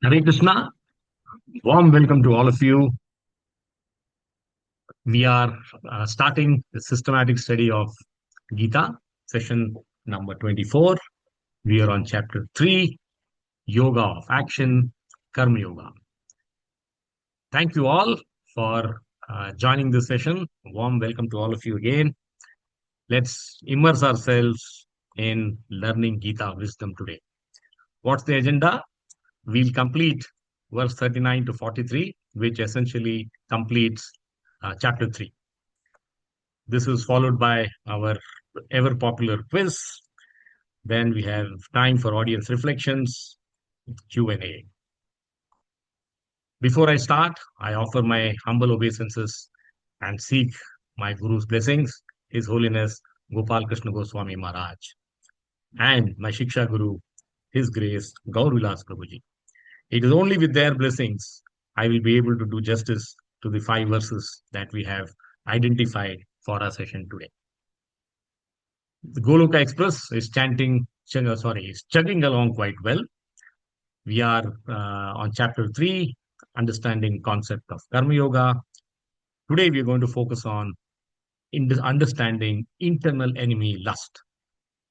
Hare Krishna, warm welcome to all of you. We are starting the systematic study of Gita, session number 24. We are on chapter 3, Yoga of Action, Karma Yoga. Thank you all for joining this session. Warm welcome to all of you again. Let's immerse ourselves in learning Gita wisdom today. What's the agenda? We'll complete verse 39 to 43, which essentially completes chapter 3. This is followed by our ever popular quiz. Then we have time for audience reflections, Q&A. Before I start, I offer my humble obeisances and seek my Guru's blessings, His Holiness Gopal Krishna Goswami Maharaj, and my Shiksha Guru, His Grace Gaur Vilas Prabhuji. It is only with their blessings I will be able to do justice to the 5 verses that we have identified for our session today. The Goloka Express is is chugging along quite well. We are on chapter 3, understanding concept of Karma Yoga. Today we are going to focus on understanding internal enemy lust.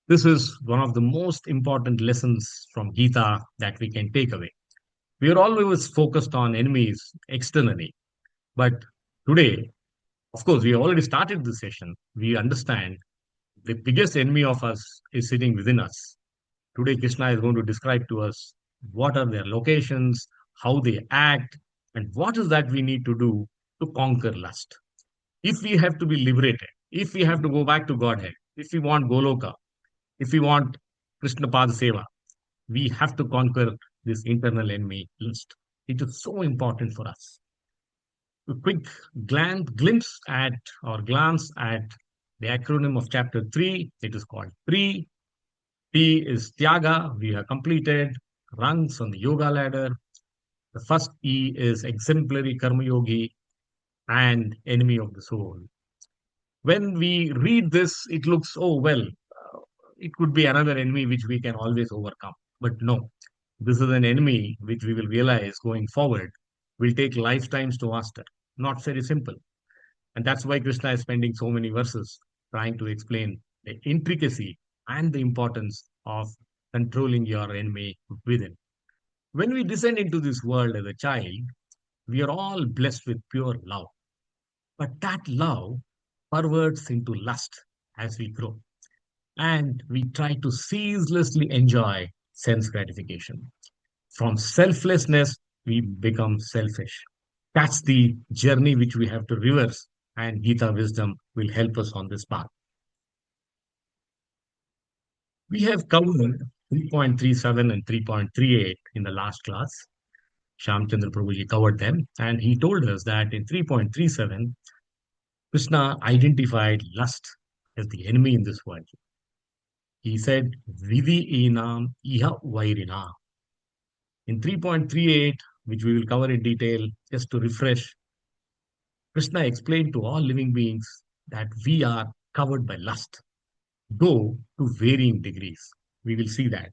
This is one of the most important lessons from Gita that we can take away. We are always focused on enemies externally, but today, of course, we have already started this session. We understand the biggest enemy of us is sitting within us. Today, Krishna is going to describe to us what are their locations, how they act, and what is that we need to do to conquer lust. If we have to be liberated, if we have to go back to Godhead, if we want Goloka, if we want Krishna Pada Seva, we have to conquer this internal enemy lust. It is so important for us. A quick glance at the acronym of chapter 3. It is called TRI. T is Tyaga, we have completed rungs on the yoga ladder. The first E is exemplary Karma Yogi and enemy of the soul. When we read this, it looks, oh, well, it could be another enemy which we can always overcome. But no, this is an enemy which we will realize going forward will take lifetimes to master. Not very simple. And that's why Krishna is spending so many verses trying to explain the intricacy and the importance of controlling your enemy within. When we descend into this world as a child, we are all blessed with pure love. But that love perverts into lust as we grow. And we try to ceaselessly enjoy sense gratification. From selflessness, we become selfish. That's the journey which we have to reverse, and Gita wisdom will help us on this path. We have covered 3.37 and 3.38 in the last class. Shyam Chandra Prabhuji covered them, and he told us that in 3.37, Krishna identified lust as the enemy in this world. He said, Vidhi enam iha vairina. In 3.38, which we will cover in detail, just to refresh, Krishna explained to all living beings that we are covered by lust, though to varying degrees. We will see that.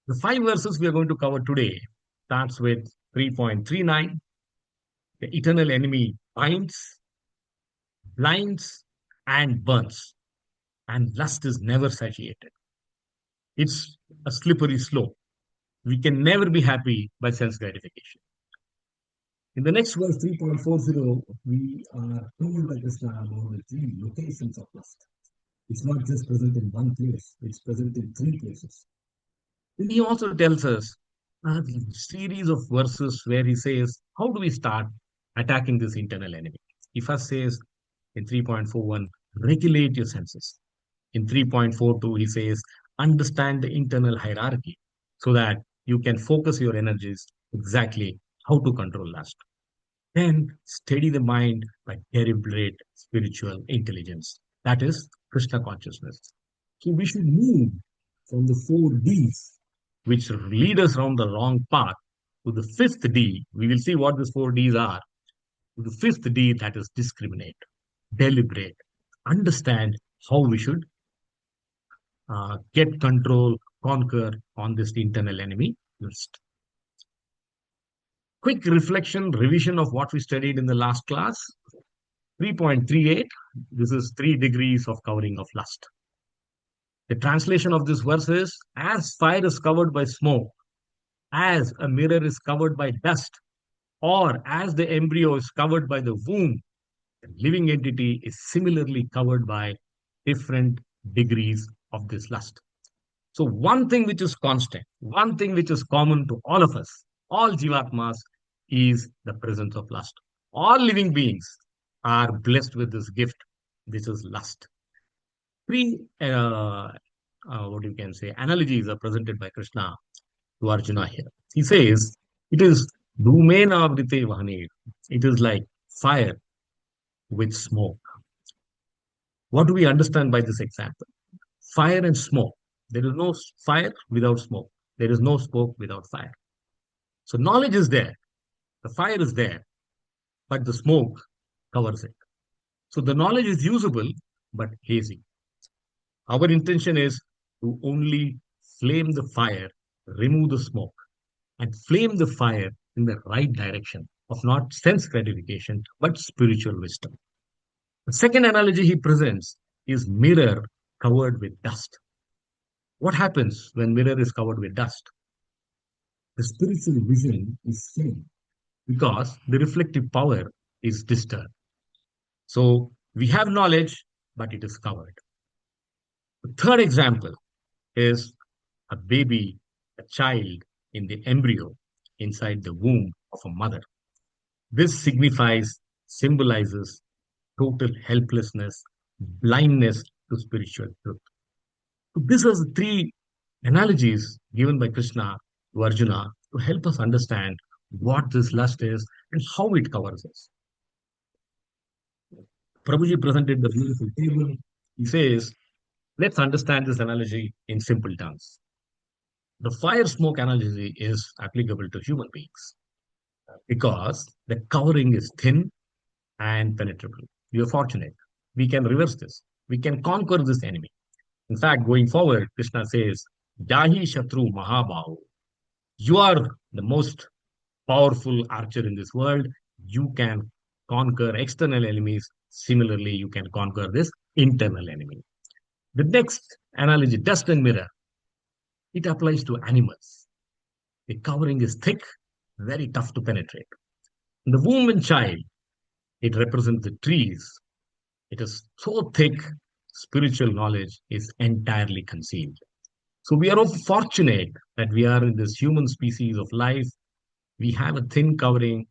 The 5 verses we are going to cover today starts with 3.39. The eternal enemy binds, blinds, and burns, and lust is never satiated. It's a slippery slope. We can never be happy by sense gratification. In the next verse, 3.40, we are told by Krishna about the 3 locations of lust. It's not just present in one place, it's present in 3 places. And he also tells us a series of verses where he says, how do we start attacking this internal enemy? He first says in 3.41, regulate your senses. In 3.42, he says, understand the internal hierarchy so that you can focus your energies exactly how to control lust. Then steady the mind by deliberate spiritual intelligence. That is Krishna consciousness. So we should move from the 4 Ds, which lead us around the wrong path, to the 5th D. We will see what these 4 Ds are. To the 5th D, that is discriminate, deliberate, understand how we should get control, conquer on this internal enemy list. Quick reflection, revision of what we studied in the last class. 3.38, this is 3 degrees of covering of lust. The translation of this verse is, as fire is covered by smoke, as a mirror is covered by dust, or as the embryo is covered by the womb, the living entity is similarly covered by different degrees of this lust. So, one thing which is constant, one thing which is common to all of us, all Jivatmas, is the presence of lust. All living beings are blessed with this gift, which is lust. Three, what you can say, analogies are presented by Krishna to Arjuna here. He says, it is Dhumena Vrite Vahane. It is like fire with smoke. What do we understand by this example? Fire and smoke. There is no fire without smoke. There is no smoke without fire. So knowledge is there. The fire is there, but the smoke covers it. So the knowledge is usable, but hazy. Our intention is to only flame the fire, remove the smoke, and flame the fire in the right direction of not sense gratification, but spiritual wisdom. The second analogy he presents is mirror covered with dust. What happens when mirror is covered with dust? The spiritual vision is seen because the reflective power is disturbed. So we have knowledge, but it is covered. The third example is a baby, a child in the embryo inside the womb of a mother. This symbolizes total helplessness, blindness to spiritual truth. So these are the three analogies given by Krishna to Arjuna to help us understand what this lust is and how it covers us. Prabhuji presented the beautiful table. He says, let's understand this analogy in simple terms. The fire smoke analogy is applicable to human beings because the covering is thin and penetrable. We are fortunate. We can reverse this. We can conquer this enemy. In fact, going forward, Krishna says, Jahi Shatru Mahabhahu. You are the most powerful archer in this world. You can conquer external enemies. Similarly, you can conquer this internal enemy. The next analogy, dust and mirror, it applies to animals. The covering is thick, very tough to penetrate. In the womb and child, it represents the trees. It is so thick, spiritual knowledge is entirely concealed. So we are all fortunate that we are in this human species of life. We have a thin covering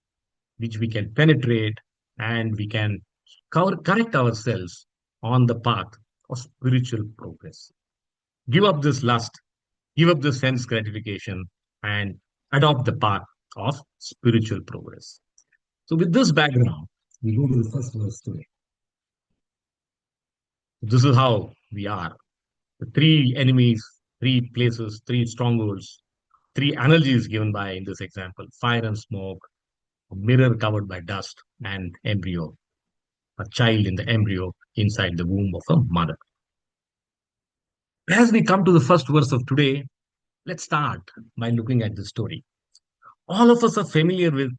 which we can penetrate and we can correct ourselves on the path of spiritual progress. Give up this lust, give up this sense gratification, and adopt the path of spiritual progress. So, with this background, we go to the first verse today. This is how we are. The three enemies, three places, three strongholds, three analogies given by in this example: fire and smoke, a mirror covered by dust, and embryo, a child in the embryo inside the womb of a mother. As we come to the first verse of today, let's start by looking at the story. All of us are familiar with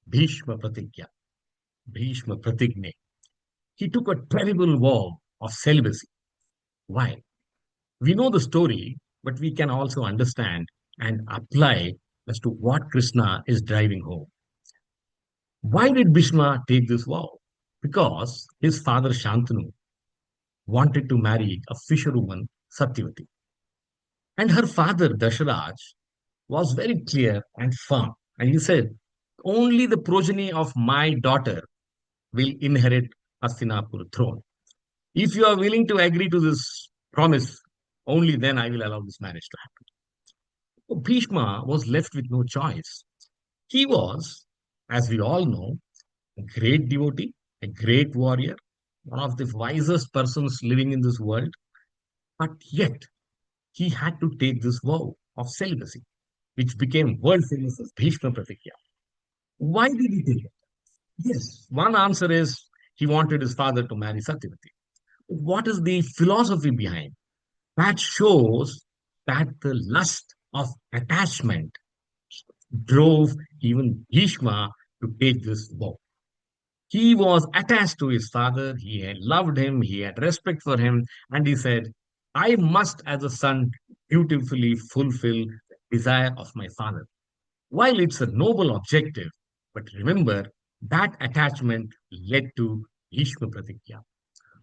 Bhishma Pratigya, Bhishma Pratigne. He took a terrible vow of celibacy. Why? We know the story, but we can also understand and apply as to what Krishna is driving home. Why did Bhishma take this vow? Because his father Shantanu wanted to marry a fisherwoman, Satyavati. And her father Dasharaj was very clear and firm. And he said, only the progeny of my daughter will inherit Hastinapur throne. If you are willing to agree to this promise, only then I will allow this marriage to happen. So Bhishma was left with no choice. He was, as we all know, a great devotee, a great warrior, one of the wisest persons living in this world. But yet, he had to take this vow of celibacy, which became world famous as Bhishma Pratigya. Why did he take it? Yes, one answer is he wanted his father to marry Satyavati. What is the philosophy behind? That shows that the lust of attachment drove even Bhishma to take this vow. He was attached to his father, he had loved him, he had respect for him, and he said, I must, as a son, dutifully fulfill the desire of my father. While it's a noble objective, but remember that attachment led to Bhishma Pratigya.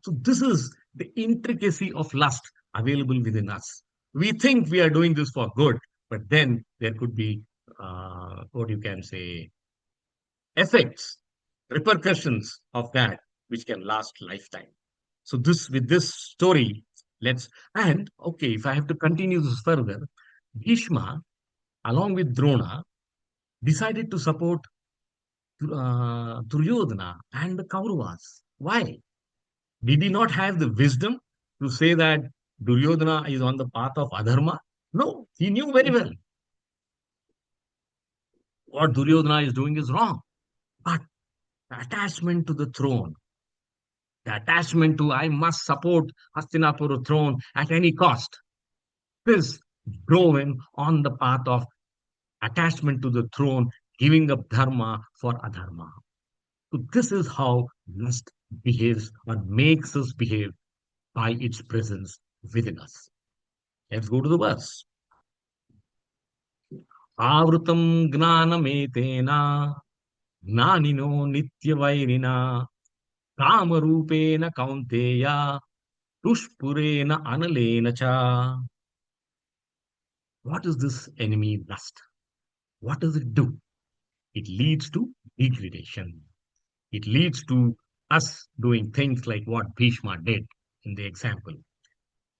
So, this is the intricacy of lust available within us. We think we are doing this for good, but then there could be what you can say effects, repercussions of that which can last lifetime. So this with this story, let's and okay, if I have to continue this further, Bhishma, along with Drona, decided to support Duryodhana and the Kauravas. Why? Did he not have the wisdom to say that Duryodhana is on the path of adharma? No, he knew very well what Duryodhana is doing is wrong. But the attachment to the throne, the attachment to I must support Hastinapur throne at any cost. This drove him on the path of attachment to the throne, giving up dharma for adharma. So this is how lust behaves or makes us behave by its presence within us. Let's go to the verse. Avrutam gnanametena gnanino nityavairina kamarupena kaunteya tushpurena analena cha. What is this enemy lust? What does it do? It leads to degradation. It leads to us doing things like what Bhishma did in the example.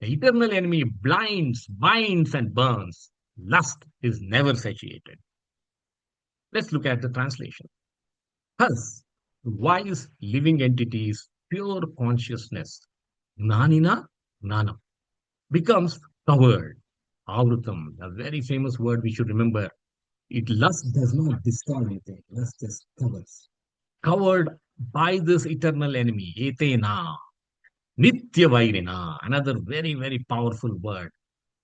The eternal enemy blinds, binds, and burns. Lust is never satiated. Let's look at the translation. Thus, wise living entities, pure consciousness, Nanina, Nanam, becomes covered. Avrutam, a very famous word we should remember. It lust does not destroy anything, lust just covers. Covered by this eternal enemy, etena, nitya another very, very powerful word,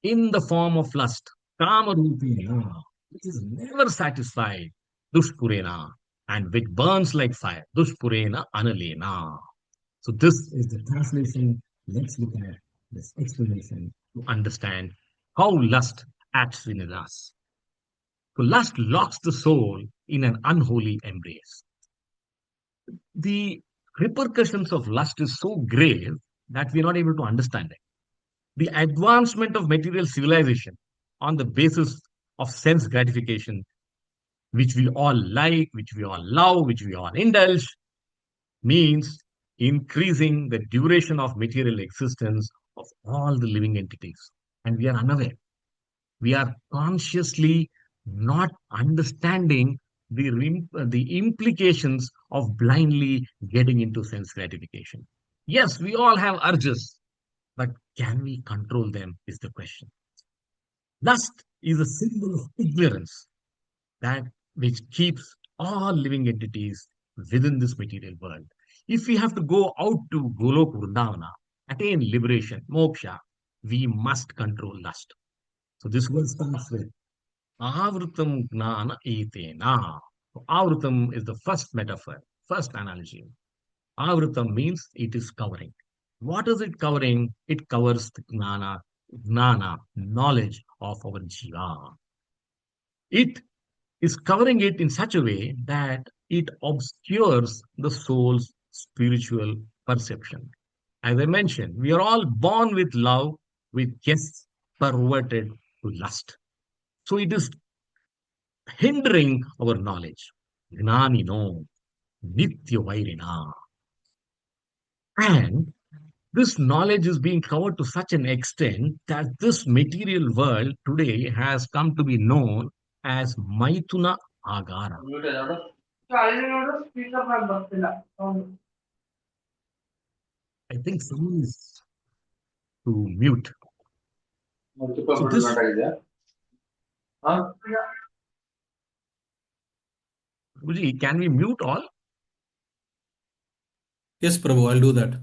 in the form of lust, kamarupena, which is never satisfied, dushpurena, and which burns like fire, dushpurena analena. So this is the translation. Let's look at this explanation to understand how lust acts within us. So lust locks the soul in an unholy embrace. The repercussions of lust is so grave that we're not able to understand it. The advancement of material civilization on the basis of sense gratification, which we all like, which we all love, which we all indulge, means increasing the duration of material existence of all the living entities. And we are unaware. We are consciously not understanding the implications of blindly getting into sense gratification. Yes, we all have urges, but can we control them is the question. Lust is a symbol of ignorance that which keeps all living entities within this material world. If we have to go out to Golok Vrindavana, attain liberation, moksha, we must control lust. So this word starts with Avrutam Gnana Etena. So Avrutam is the first metaphor, first analogy. Avrutam means it is covering. What is it covering? It covers the gnana, knowledge of our jiva. It is covering it in such a way that it obscures the soul's spiritual perception. As I mentioned, we are all born with love, with gets perverted to lust. So it is hindering our knowledge. Gnanino, nitya vairina. And this knowledge is being covered to such an extent that this material world today has come to be known as Maithuna Agara. I think someone is to mute. So this, Guruji, can we mute all? Yes, Prabhu, I'll do that.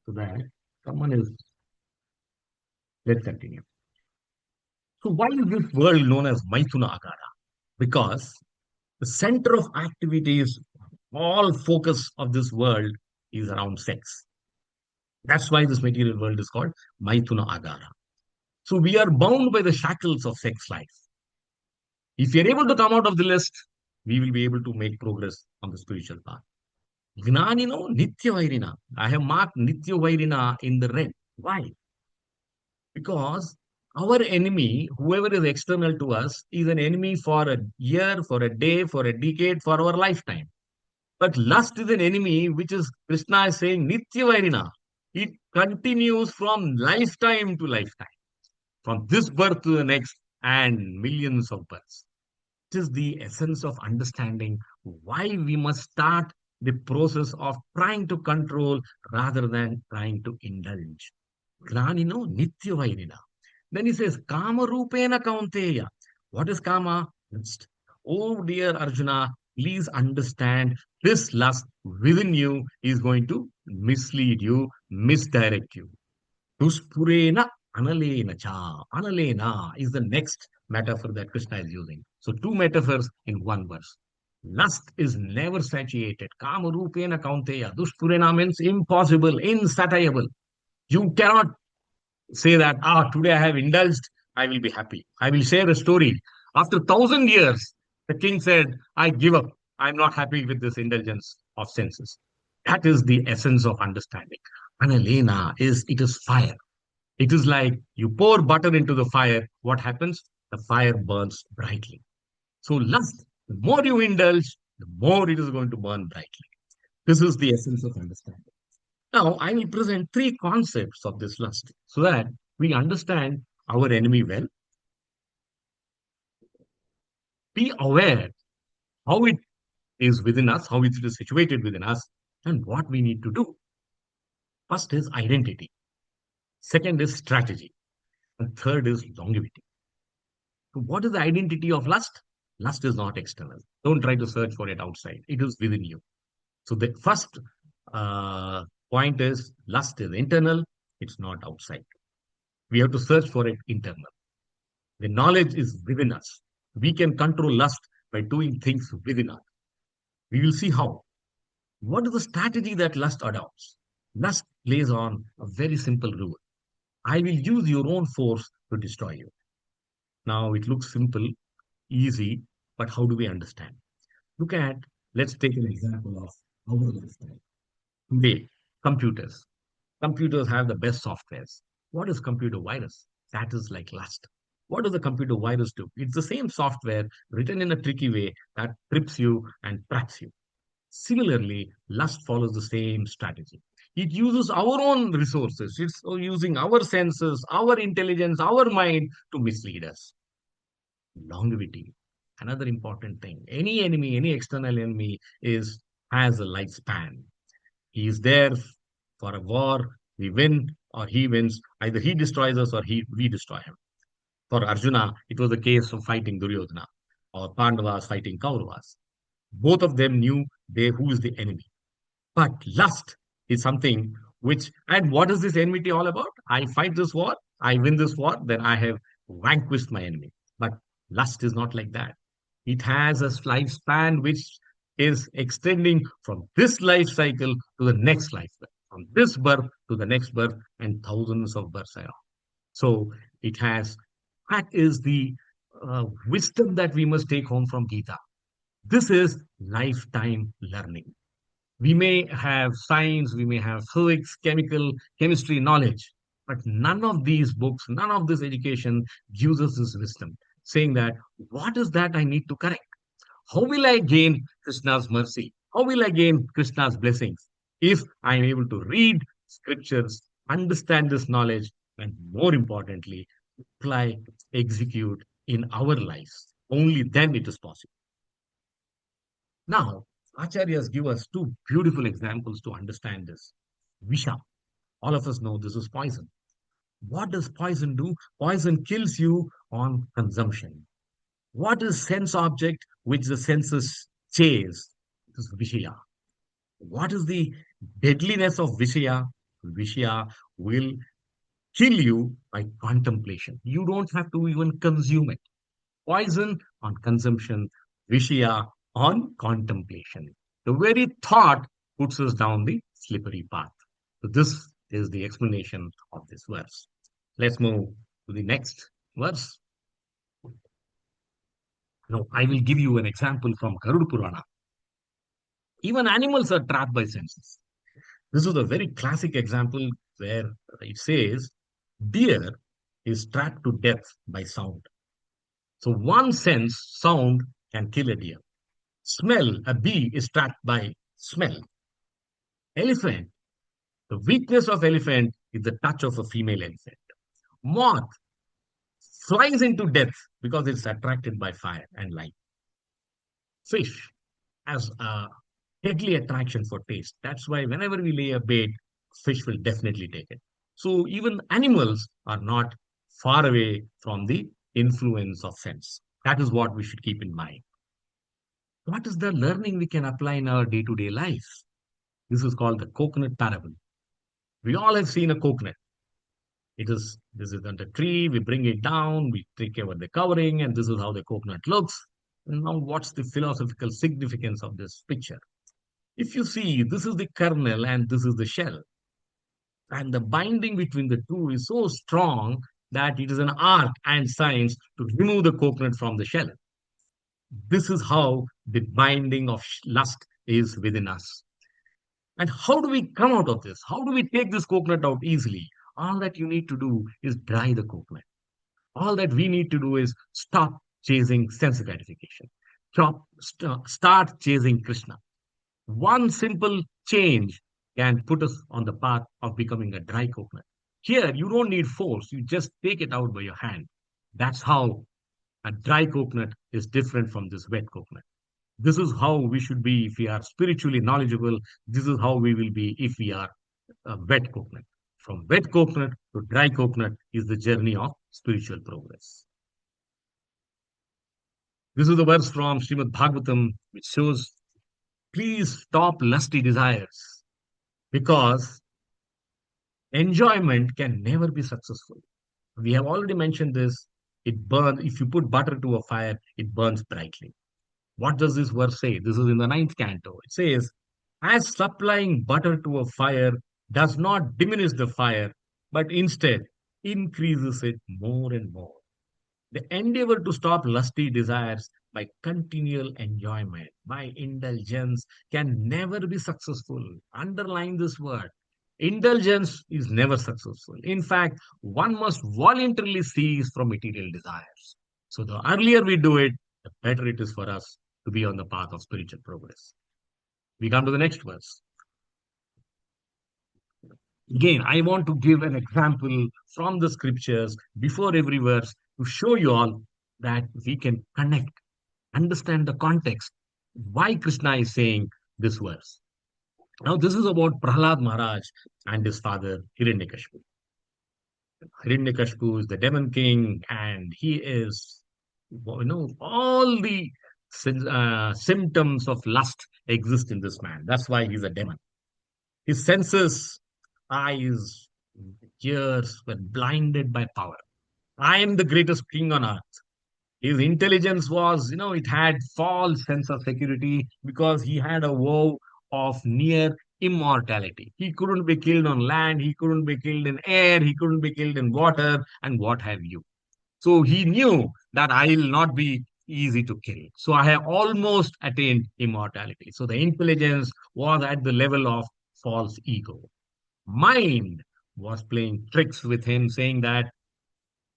So that someone is. Let's continue. So why is this world known as Maithuna Agara? because the center of activities, all focus of this world is around sex. That's why this material world is called Maithuna Agara. So we are bound by the shackles of sex life. If we are able to come out of the list, we will be able to make progress on the spiritual path. Gnanino Nitya Vairina. I have marked Nitya Vairina in the red. Why? Because our enemy, whoever is external to us, is an enemy for a year, for a day, for a decade, for our lifetime. But lust is an enemy, which is Krishna is saying Nitya Vairina. It continues from lifetime to lifetime, from this birth to the next, and millions of births. It is the essence of understanding why we must start the process of trying to control rather than trying to indulge. Granino Nitya Vairina. Then he says, Kama Rupena Kaunteya. What is Kama? Lust. Oh dear Arjuna, please understand this lust within you is going to mislead you, misdirect you. Duspurena Analena Cha. Analena is the next metaphor that Krishna is using. So two metaphors in one verse. Lust is never satiated. Kama Rupena Kaunteya. Duspurena means impossible, insatiable. You cannot say that, today I have indulged, I will be happy. I will share a story. After 1,000 years, the king said, I give up. I'm not happy with this indulgence of senses. That is the essence of understanding. Analena is, it is fire. It is like you pour butter into the fire. What happens? The fire burns brightly. So lust, the more you indulge, the more it is going to burn brightly. This is the essence of understanding. Now, I will present three concepts of this lust so that we understand our enemy well, be aware how it is within us, how it is situated within us, and what we need to do. First is identity, second is strategy, and third is longevity. So what is the identity of lust? Lust is not external. Don't try to search for it outside, it is within you. So the first uh, point is lust is internal, it's not outside. We have to search for it internal. The knowledge is within us. We can control lust by doing things within us. We will see how. What is the strategy that lust adopts? Lust lays on a very simple rule. I will use your own force to destroy you. Now it looks simple, easy, but how do we understand? Look at, let's take an example of our lifestyle. Today, computers. Computers have the best softwares. What is computer virus? That is like lust. What does the computer virus do? It's the same software written in a tricky way that trips you and traps you. Similarly, lust follows the same strategy. It uses our own resources. It's using our senses, our intelligence, our mind to mislead us. Longevity, another important thing. Any enemy, any external enemy is has a lifespan. He is there for a war. We win or he wins. Either he destroys us or we destroy him. For Arjuna, it was the case of fighting Duryodhana or Pandavas fighting Kauravas. Both of them knew who is the enemy. But lust is something which, and what is this enmity all about? I fight this war, I win this war, then I have vanquished my enemy. But lust is not like that. It has a lifespan which is extending from this life cycle to the next life, from this birth to the next birth, and thousands of births around. So it has, that is the wisdom that we must take home from Gita. This is lifetime learning. We may have science, we may have physics, chemistry knowledge, but none of these books, none of this education gives us this wisdom, saying that what is that I need to correct? How will I gain Krishna's mercy? How will I gain Krishna's blessings? If I am able to read scriptures, understand this knowledge, and more importantly, apply, execute in our lives. Only then it is possible. Now, Acharyas give us two beautiful examples to understand this. Visha. All of us know this is poison. What does poison do? Poison kills you on consumption. What is sense object which the senses chase? This is Vishaya. What is the deadliness of Vishaya? Vishaya will kill you by contemplation. You don't have to even consume it. poison on consumption, vishya on contemplation. The very thought puts us down the slippery path. So this is the explanation of this verse. Let's move to the next verse. Now, I will give you an example from Garuda Purana. Even animals are trapped by senses. This is a very classic example where it says, deer is trapped to death by sound. So one sense, sound, can kill a deer. Smell, a bee is trapped by smell. Elephant, the weakness of elephant is the touch of a female elephant. Moth flies into death because it's attracted by fire and light. Fish has a deadly attraction for taste. That's why whenever we lay a bait, fish will definitely take it. So even animals are not far away from the influence of sense. That is what we should keep in mind. What is the learning we can apply in our day-to-day life? This is called the coconut parable. We all have seen a coconut. This is on the tree, we bring it down, we take care of the covering, and this is how the coconut looks. And now what's the philosophical significance of this picture? If you see, this is the kernel and this is the shell. And the binding between the two is so strong that it is an art and science to remove the coconut from the shell. This is how the binding of lust is within us. And how do we come out of this? How do we take this coconut out easily? All that you need to do is dry the coconut. All that we need to do is stop chasing sense gratification. Start chasing Krishna. One simple change can put us on the path of becoming a dry coconut. Here, you don't need force, you just take it out by your hand. That's how a dry coconut is different from this wet coconut. This is how we should be if we are spiritually knowledgeable. This is how we will be if we are a wet coconut. From wet coconut to dry coconut is the journey of spiritual progress. This is the verse from Srimad Bhagavatam, which shows, please stop lusty desires because enjoyment can never be successful. We have already mentioned this. It burns, if you put butter to a fire, it burns brightly. What does this verse say? This is in the ninth canto. It says, as supplying butter to a fire does not diminish the fire, but instead increases it more and more. The endeavor to stop lusty desires by continual enjoyment, by indulgence, can never be successful. Underline this word. Indulgence is never successful. In fact, one must voluntarily cease from material desires. So, the earlier we do it, the better it is for us to be on the path of spiritual progress. We come to the next verse. Again, I want to give an example from the scriptures before every verse to show you all that we can connect, understand the context, why Krishna is saying this verse. Now, this is about Prahlad Maharaj and his father Hiranyakashipu. Hiranyakashipu is the demon king, and he is, all the symptoms of lust exist in this man. That's why he's a demon. His senses, eyes, ears were blinded by power. I am the greatest king on earth. His intelligence was, it had false sense of security because he had a vow of near immortality. He couldn't be killed on land, he couldn't be killed in air, he couldn't be killed in water, and what have you. So he knew that I will not be easy to kill. So I have almost attained immortality. So the intelligence was at the level of false ego. Mind was playing tricks with him, saying that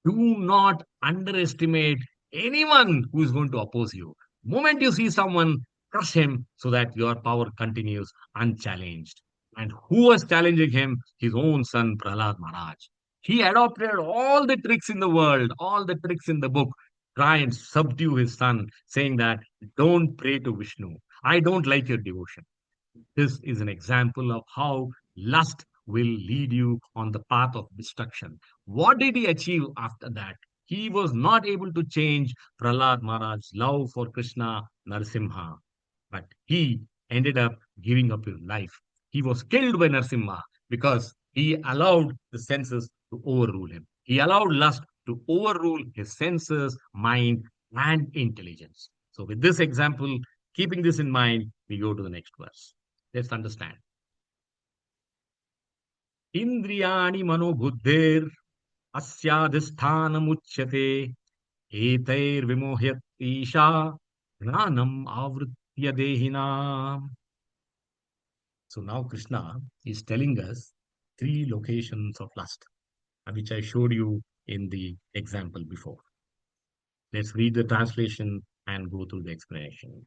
do not underestimate anyone who is going to oppose you. Moment you see someone, crush him so that your power continues unchallenged. And who was challenging him? His own son, Prahlad Maharaj. He adopted all the tricks in the world, all the tricks in the book, try and subdue his son, saying that don't pray to Vishnu. I don't like your devotion. This is an example of how lust will lead you on the path of destruction. What did he achieve after that? He was not able to change Prahlad Maharaj's love for Krishna Narasimha, but he ended up giving up his life. He was killed by Narasimha because he allowed the senses to overrule him. He allowed lust to overrule his senses, mind, and intelligence. So, with this example, keeping this in mind, we go to the next verse. Let's understand. Indriyani manobuddhir अस्याधिष्ठानमुच्यते एतैर्विमोह्यत Isha ज्ञानम आवृत्य देहिनाम. So now Krishna is telling us three locations of lust, which I showed you in the example before. Let's read the translation and go through the explanation.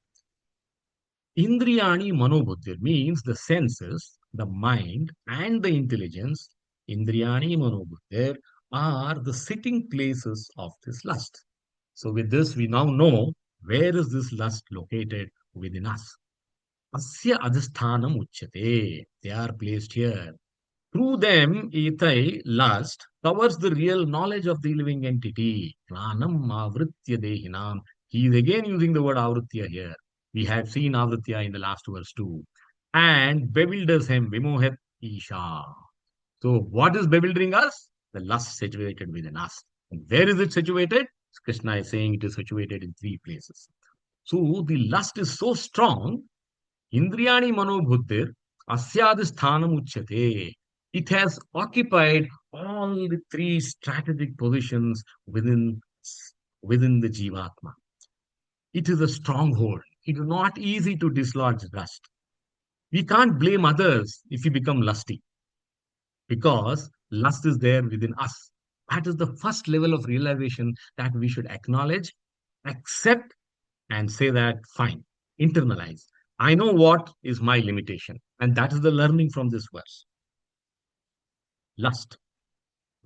Indriyani manobuddhir means the senses, the mind, and the intelligence. Indriyani manobuddhir are the sitting places of this lust. So with this, we now know where is this lust located within us. Asya adhisthanam uchyate. They are placed here. Through them, Ethai, lust, covers the real knowledge of the living entity. Pranam avritya dehinam. He is again using the word avritya here. We have seen avritya in the last verse too. And bewilders him, vimohet isha. So what is bewildering us? The lust situated within us. And where is it situated? Krishna is saying it is situated in three places. So the lust is so strong. Indriyani manobhuddhir asyadisthanam uchyate. It has occupied all the three strategic positions within the jivatma. It is a stronghold. It is not easy to dislodge lust. We can't blame others if we become lusty because lust is there within us. That is the first level of realization that we should acknowledge, accept, and say that, fine, internalize. I know what is my limitation. And that is the learning from this verse. Lust.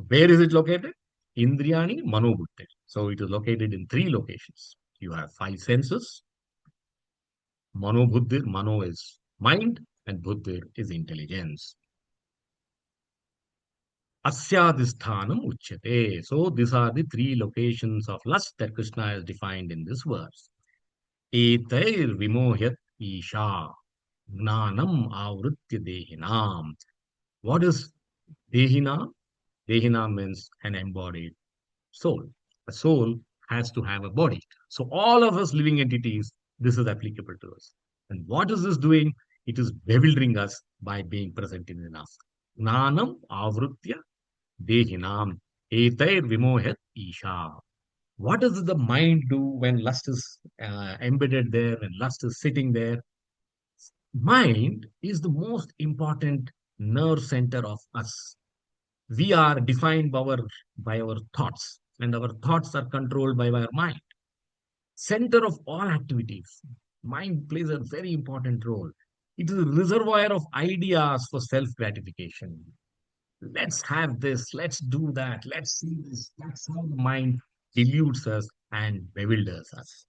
Where is it located? Indriyani manobuddhi. So it is located in three locations. You have five senses. Manobuddhir, mano is mind, and buddhir is intelligence. Asyadisthanam uchyate. So these are the three locations of lust that Krishna has defined in this verse. Etair vimohyat isha. Gnanam avritya dehinam. What is dehina? Dehina means an embodied soul. A soul has to have a body. So all of us living entities, this is applicable to us. And what is this doing? It is bewildering us by being present in us. Gnanam avrutya dehinam etair vimohet isha. What does the mind do when lust is embedded there, when lust is sitting there? Mind is the most important nerve center of us. We are defined by our thoughts, and our thoughts are controlled by our mind. Center of all activities. Mind plays a very important role. It is a reservoir of ideas for self gratification. Let's have this, let's do that, let's see this. That's how the mind deludes us and bewilders us.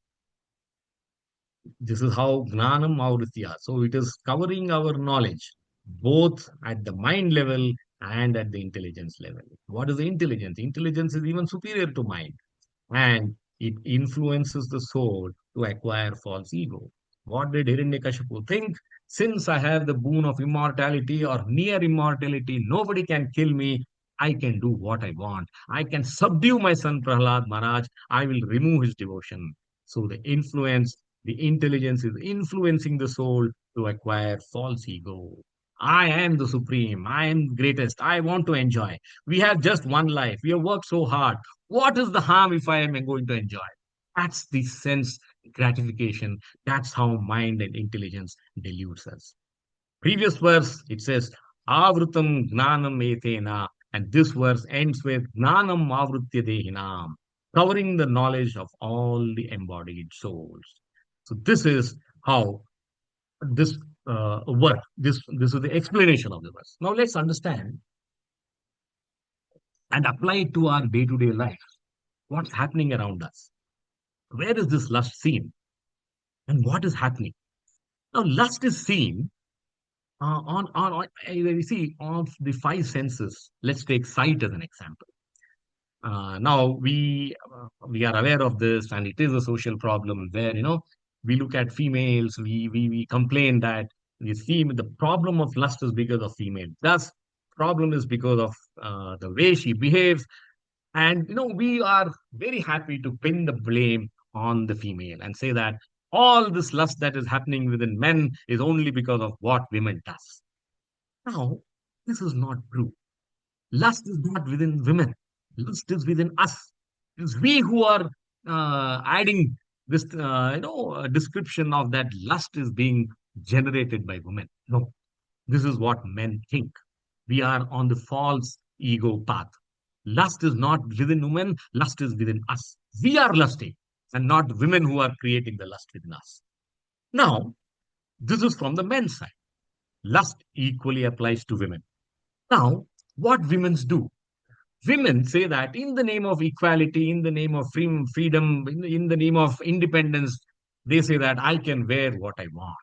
This is how Gnanam Mauritya. So it is covering our knowledge, both at the mind level and at the intelligence level. What is the intelligence? Intelligence is even superior to mind, and it influences the soul to acquire false ego. What did Hiranyakashipu think? Since I have the boon of immortality or near immortality, nobody can kill me. I can do what I want. I can subdue my son Prahlad Maharaj. I will remove his devotion. So the intelligence is influencing the soul to acquire false ego. I am the supreme. I am the greatest. I want to enjoy. We have just one life. We have worked so hard. What is the harm if I am going to enjoy? That's the sense gratification. That's how mind and intelligence deludes us. Previous verse, it says, Avrutam gnanam etena. And this verse ends with gnanam avrutya dehinam, covering the knowledge of all the embodied souls. So this is how this work, this is the explanation of the verse. Now let's understand and apply it to our day-to-day life. What's happening around us? Where is this lust seen? And what is happening? Now, lust is seen you see, of the five senses. Let's take sight as an example. Now we are aware of this, and it is a social problem where we look at females, we complain that the problem of lust is because of female. Thus, problem is because of the way she behaves, and we are very happy to pin the blame on the female and say that all this lust that is happening within men is only because of what women does. Now, this is not true. Lust is not within women. Lust is within us. It's we who are adding this, description of that lust is being generated by women. No, this is what men think. We are on the false ego path. Lust is not within women, lust is within us. We are lusting, and not women who are creating the lust within us. Now, this is from the men's side. Lust equally applies to women. Now, what women do? Women say that in the name of equality, in the name of freedom, in the name of independence, they say that I can wear what I want.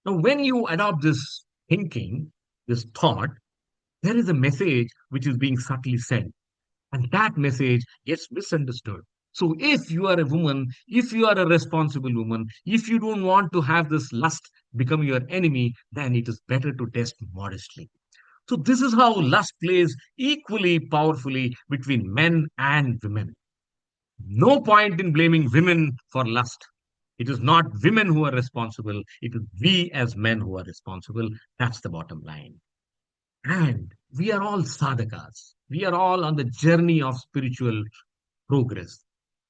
Now, when you adopt this thinking, this thought, there is a message which is being subtly sent, and that message gets misunderstood. So, if you are a woman, if you are a responsible woman, if you don't want to have this lust become your enemy, then it is better to test modestly. So, this is how lust plays equally powerfully between men and women. No point in blaming women for lust. It is not women who are responsible, it is we as men who are responsible. That's the bottom line. And we are all sadhakas. We are all on the journey of spiritual progress.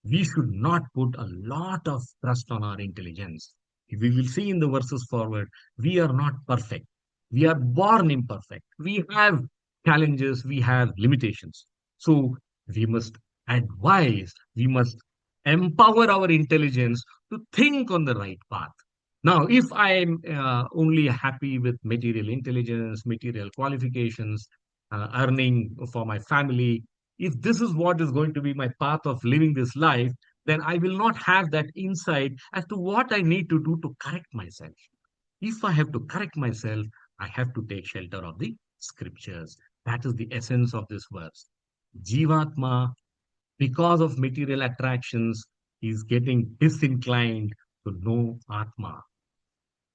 We should not put a lot of trust on our intelligence. We will see in the verses forward, we are not perfect. We are born imperfect. We have challenges, we have limitations. So we must advise, we must empower our intelligence to think on the right path. Now, if I am only happy with material intelligence, material qualifications, earning for my family, if this is what is going to be my path of living this life, then I will not have that insight as to what I need to do to correct myself. If I have to correct myself, I have to take shelter of the scriptures. That is the essence of this verse. Jivatma, because of material attractions, is getting disinclined to know Atma.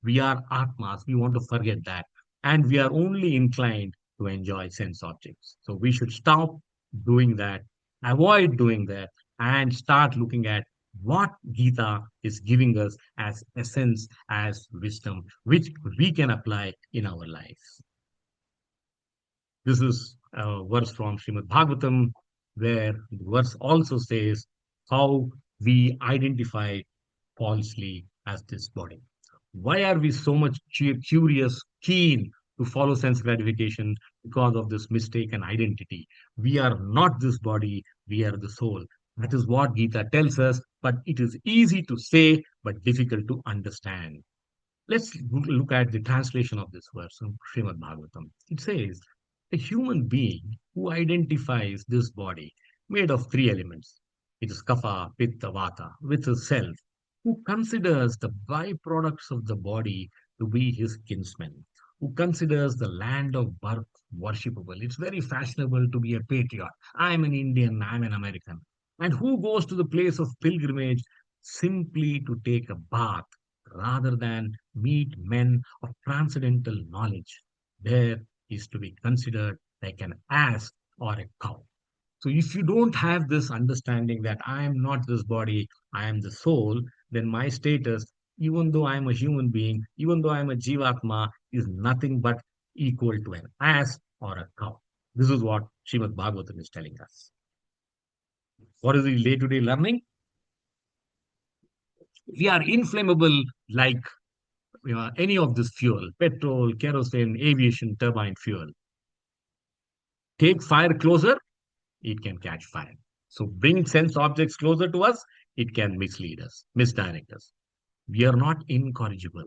We are Atmas. We want to forget that. And we are only inclined to enjoy sense objects. So we should stop doing that, avoid doing that, and start looking at what Gita is giving us as essence, as wisdom, which we can apply in our lives. This is a verse from Srimad Bhagavatam, where the verse also says how we identify falsely as this body. Why are we so much curious, keen to follow sense gratification? Because of this mistaken identity. We are not this body, we are the soul. That is what Gita tells us, but it is easy to say, but difficult to understand. Let's look at the translation of this verse from Srimad Bhagavatam. It says, a human being who identifies this body made of three elements. It is kapha, pitta, vata, with his self, who considers the byproducts of the body to be his kinsmen, who considers the land of birth worshipable. It's very fashionable to be a patriot. I'm an Indian, I'm an American. And who goes to the place of pilgrimage simply to take a bath rather than meet men of transcendental knowledge. There is to be considered like an ass or a cow. So if you don't have this understanding that I am not this body, I am the soul, then my status, even though I am a human being, even though I am a jivatma, is nothing but equal to an ass or a cow. This is what Srimad Bhagavatam is telling us. What is the day-to-day learning? We are inflammable like any of this fuel, petrol, kerosene, aviation, turbine fuel. Take fire closer, it can catch fire. So bring sense objects closer to us, it can mislead us, misdirect us. We are not incorrigible.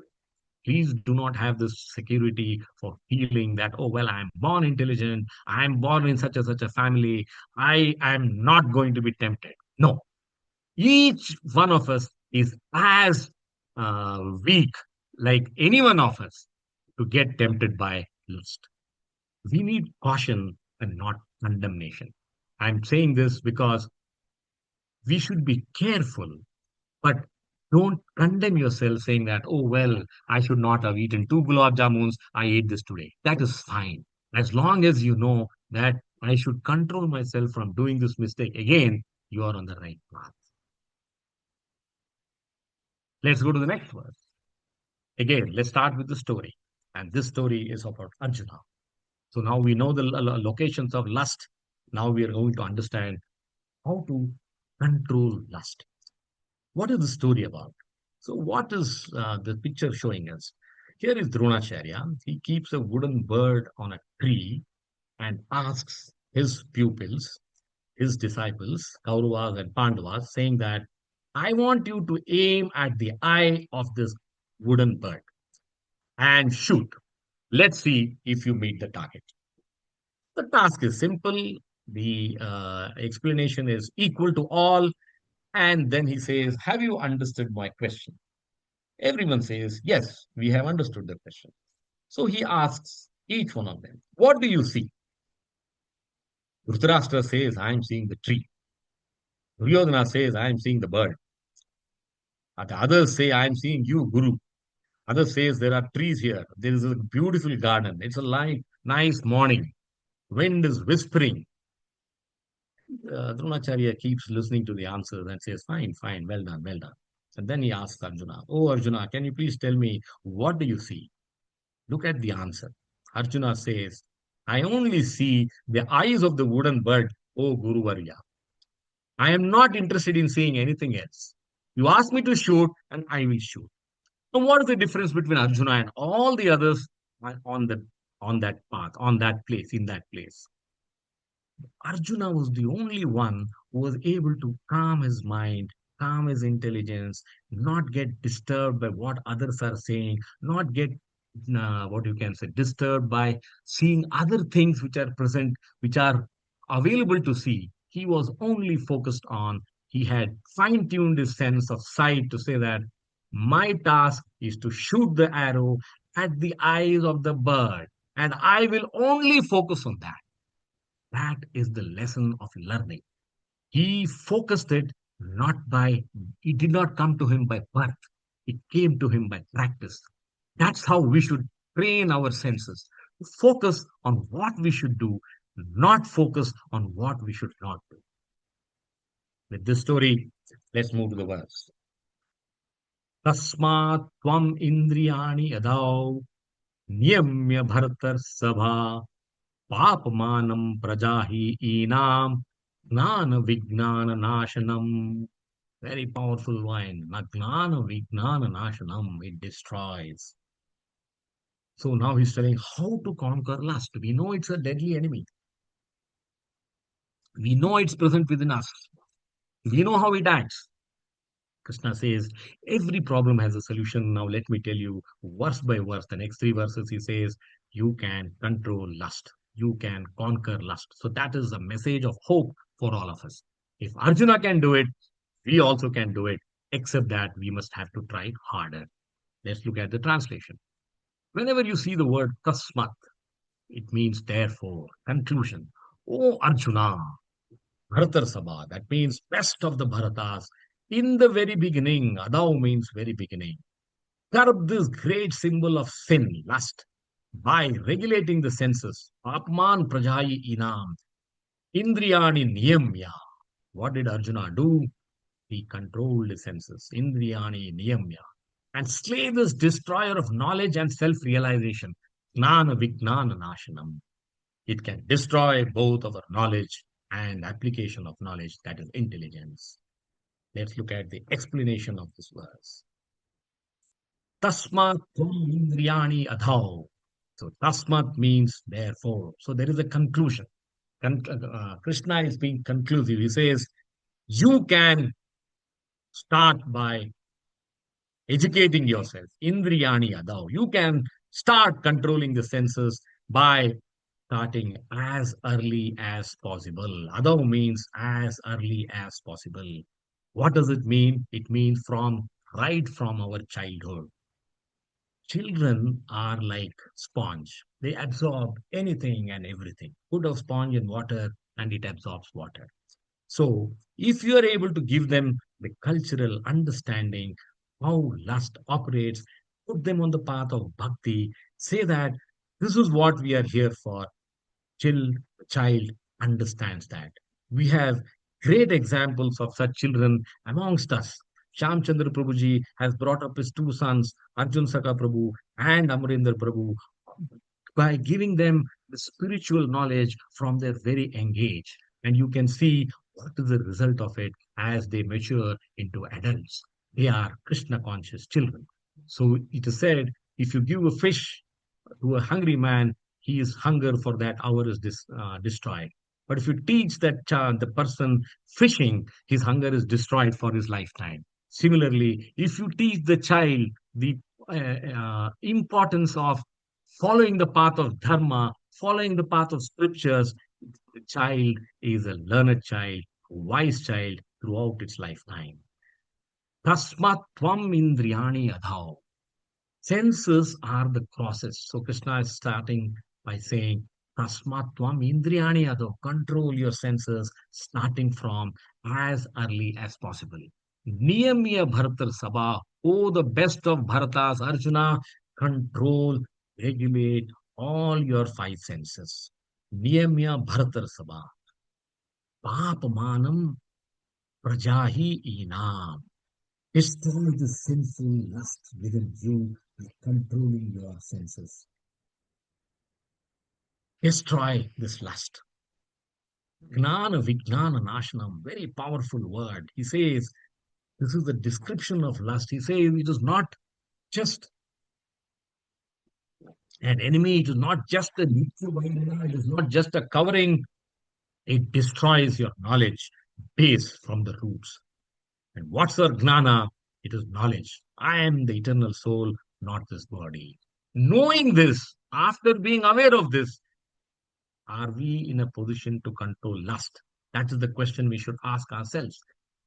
Please do not have this security for feeling that, oh, well, I'm born intelligent, I'm born in such a family, I am not going to be tempted. No, each one of us is as weak like any one of us to get tempted by lust. We need caution and not condemnation. I'm saying this because we should be careful, but don't condemn yourself saying that, oh, well, I should not have eaten two gulab jamuns. I ate this today. That is fine. As long as you know that I should control myself from doing this mistake again, you are on the right path. Let's go to the next verse. Again, let's start with the story. And this story is about Arjuna. So now we know the locations of lust. Now we are going to understand how to control lust. What is the story about? So, what is the picture showing us? Here is Dronacharya. He keeps a wooden bird on a tree and asks his pupils, his disciples, Kauravas and Pandavas, saying that I want you to aim at the eye of this wooden bird and shoot. Let's see if you meet the target. The task is simple. The explanation is equal to all. And then he says, have you understood my question? Everyone says, yes, we have understood the question. So he asks each one of them, what do you see? Dhritarashtra says, I am seeing the tree. Duryodhana says, I am seeing the bird. And the others say, I am seeing you, Guru. Others says, there are trees here. There is a beautiful garden. It's a nice morning. Wind is whispering. Dronacharya keeps listening to the answers and says, fine, fine, well done, well done. And then he asks Arjuna, oh, Arjuna, can you please tell me, what do you see? Look at the answer. Arjuna says, I only see the eyes of the wooden bird, O Guru Varya. I am not interested in seeing anything else. You ask me to shoot, and I will shoot. So what is the difference between Arjuna and all the others on that path, on that place, in that place? Arjuna was the only one who was able to calm his mind, calm his intelligence, not get disturbed by what others are saying, not get what you can say disturbed by seeing other things which are present, which are available to see. He was only focused on, he had fine tuned his sense of sight to say that my task is to shoot the arrow at the eyes of the bird, and I will only focus on that. That is the lesson of learning. He focused it not by, it did not come to him by birth, it came to him by practice. That's how we should train our senses to focus on what we should do, not focus on what we should not do. With this story, let's move to the verse. Tasmat tvam indriyani adau niyamya bharatar sabha Papmanam prajahi enam gnana vijnana nashanam. Very powerful line. Gnana vijnana nashanam. It destroys. So now he's telling how to conquer lust. We know it's a deadly enemy. We know it's present within us. We know how it acts. Krishna says every problem has a solution. Now let me tell you verse by verse. The next three verses he says you can control lust. You can conquer lust. So that is a message of hope for all of us. If Arjuna can do it, we also can do it, except that we must have to try harder. Let's look at the translation. Whenever you see the word tasmat, it means therefore, conclusion. Oh Arjuna, Bharatar Sabha, that means best of the Bharatas. In the very beginning, Adau means very beginning. Curb this great symbol of sin, lust, by regulating the senses. Apman Prajayi Inam, Indriyani Niyamya. What did Arjuna do? He controlled his senses. Indriyani Niyamya. And slay this destroyer of knowledge and self realization. Gnana Vijnana Nashanam. It can destroy both our knowledge and application of knowledge, that is intelligence. Let's look at the explanation of this verse. Tasmat tvam indriyani adhau. So tasmat means therefore. So there is a conclusion. Krishna is being conclusive. He says, you can start by educating yourself. Indriyani adhau. You can start controlling the senses by starting as early as possible. Adau means as early as possible. What does it mean? It means right from our childhood. Children are like sponge. They absorb anything and everything. Put a sponge in water and it absorbs water. So if you are able to give them the cultural understanding, how lust operates, put them on the path of bhakti, say that this is what we are here for, child understands that. We have great examples of such children amongst us. Shyamchandra Prabhuji has brought up his two sons, Arjun Saka Prabhu and Amarinder Prabhu, by giving them the spiritual knowledge from their very young age. And you can see what is the result of it as they mature into adults. They are Krishna conscious children. So it is said, if you give a fish to a hungry man, his hunger for that hour is destroyed. But if you teach that the person fishing, his hunger is destroyed for his lifetime. Similarly, if you teach the child the importance of following the path of dharma, following the path of scriptures, the child is a learned child, wise child throughout its lifetime. Tasmat tvam indriyani adhav. Senses are the crosses. So Krishna is starting by saying, Tasmatvam indriyani ado. Control your senses starting from as early as possible. Niyamiya Bharatar Sabha. Oh, the best of Bharatas, Arjuna, control, regulate all your five senses. Niyamiya Bharatar Sabha. Papamanam Prajahi Inam. Destroy the sinful lust within you by controlling your senses. Destroy this lust. Gnana Vijnana Nashanam, very powerful word. He says, this is the description of lust. He says it is not just an enemy, it is not just a Nitya, it is not just a covering, it destroys your knowledge base from the roots. And what's our gnana? It is knowledge. I am the eternal soul, not this body. Knowing this, after being aware of this, are we in a position to control lust? That is the question we should ask ourselves.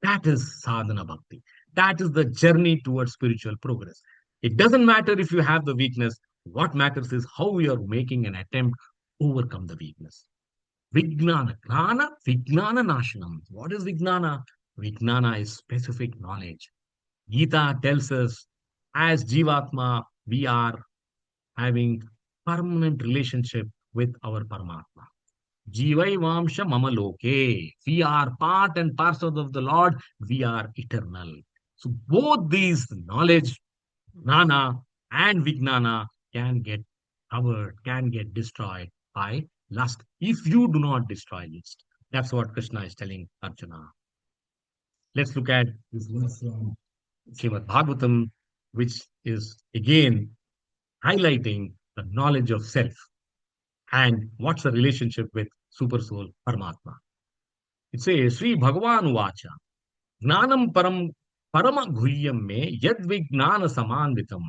That is sadhana bhakti. That is the journey towards spiritual progress. It doesn't matter if you have the weakness. What matters is how you are making an attempt to overcome the weakness. Vijnana, Gnana, Vijnana Nashanam. What is Vijnana? Vijnana is specific knowledge. Gita tells us, as Jivatma, we are having permanent relationship with our Paramatma. Jivai mama loke. We are part and parcel of the Lord. We are eternal. So both these knowledge, Gnana and Vijnana, can get covered, can get destroyed by lust if you do not destroy lust. That's what Krishna is telling Arjuna. Let's look at this verse from Srimad Bhagavatam, which is again highlighting the knowledge of self and what's the relationship with Super Soul Paramatma. It says, Sri Bhagavan Vacha, Gnanam Parama Guhyam me Yad Vignana Samanvitam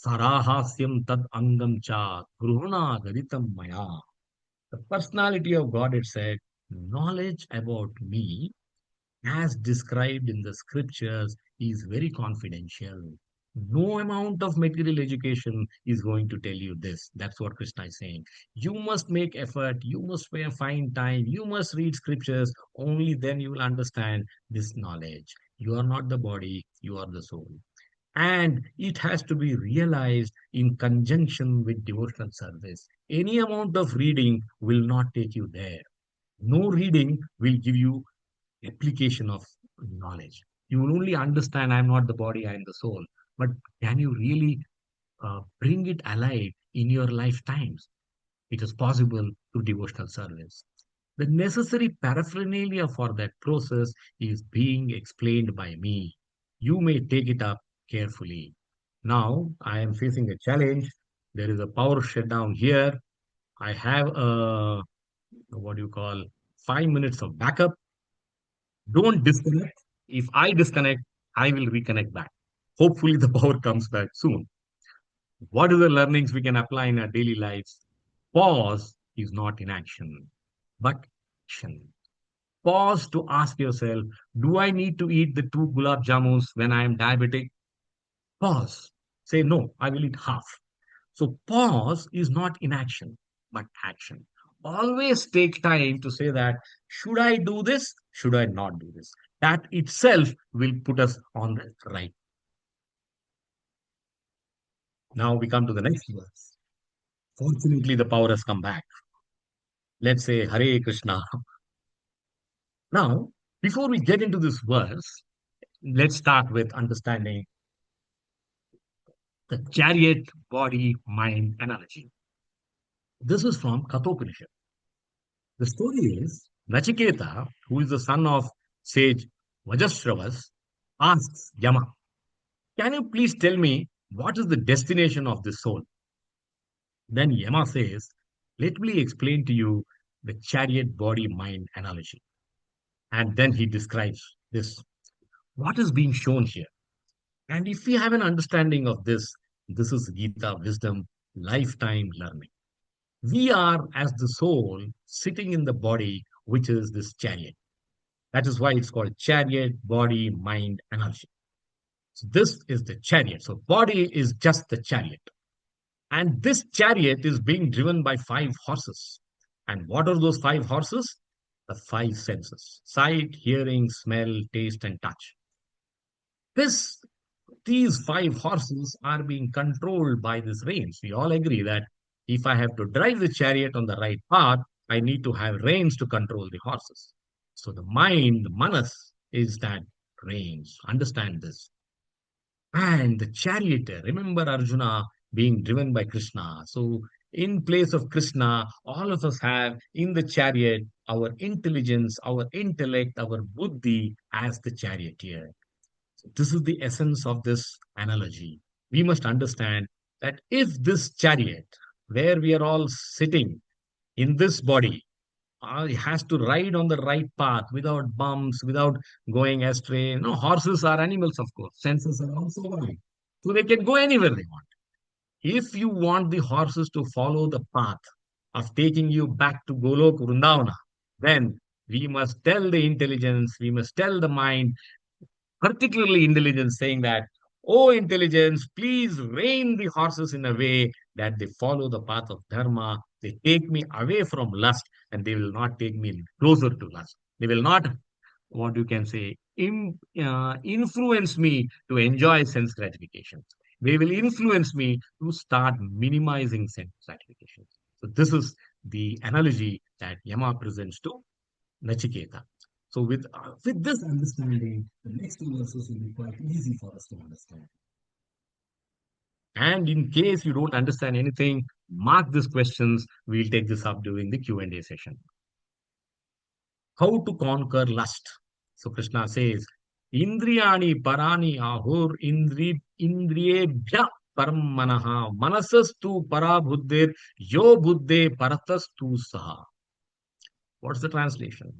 Sarahasyam Tad Angam Cha Gruhana Gaditam Maya. The personality of God, it said, knowledge about me as described in the scriptures is very confidential. No amount of material education is going to tell you this. That's what Krishna is saying. You must make effort, you must find time, you must read scriptures. Only then you will understand this knowledge. You are not the body, you are the soul. And it has to be realized in conjunction with devotional service. Any amount of reading will not take you there. No reading will give you application of knowledge. You will only understand I am not the body, I am the soul. But can you really bring it alive in your lifetimes? It is possible through devotional service. The necessary paraphernalia for that process is being explained by me. You may take it up carefully. Now, I am facing a challenge. There is a power shutdown here. I have a, what do you call, 5 minutes of backup. Don't disconnect. If I disconnect, I will reconnect back. Hopefully, the power comes back soon. What are the learnings we can apply in our daily lives? Pause is not inaction, but action. Pause to ask yourself, do I need to eat the two gulab jamuns when I am diabetic? Pause. Say, no, I will eat half. So pause is not inaction, but action. Always take time to say that, should I do this? Should I not do this? That itself will put us on the right. Now we come to the next verse. Fortunately, the power has come back. Let's say Hare Krishna. Now, before we get into this verse, Let's start with understanding the chariot body mind analogy. This is from Kathopanishad. The story is Nachiketa, who is the son of sage Vajasravas, asks Yama, can you please tell me what is the destination of this soul? Then Yama says, let me explain to you the chariot body mind analogy. And then he describes this. What is being shown here? And if we have an understanding of this, this is Gita wisdom, lifetime learning. We are, as the soul, sitting in the body, which is this chariot. That is why it's called chariot, body, mind, energy. So this is the chariot. So body is just the chariot. And this chariot is being driven by five horses. And what are those five horses? The five senses: sight, hearing, smell, taste, and touch. This These five horses are being controlled by this reins. We all agree that if I have to drive the chariot on the right path, I need to have reins to control the horses. So the mind, the manas, is that reins. Understand this. And the charioteer, remember Arjuna being driven by Krishna. So in place of Krishna, all of us have in the chariot our intelligence, our intellect, our buddhi as the charioteer. This is the essence of this analogy. We must understand that if this chariot, where we are all sitting in this body, has to ride on the right path without bumps, without going astray. No, horses are animals, of course. Senses are also valid. So they can go anywhere they want. If you want the horses to follow the path of taking you back to Golok Vrindavana, then we must tell the intelligence, we must tell the mind, particularly intelligence, saying that, oh, intelligence, please rein the horses in a way that they follow the path of dharma. They take me away from lust and they will not take me closer to lust. They will not, what you can say, influence me to enjoy sense gratification. They will influence me to start minimizing sense gratification. So, this is the analogy that Yama presents to Nachiketa. So with this understanding, the next two verses will be quite easy for us to understand. And in case you don't understand anything, mark these questions. We'll take this up during the Q&A session. How to conquer lust? So Krishna says, Indriyani parani ahur indriyebhya param manaha manasastu parabuddhir yo buddhe paratastu saha. What's the translation?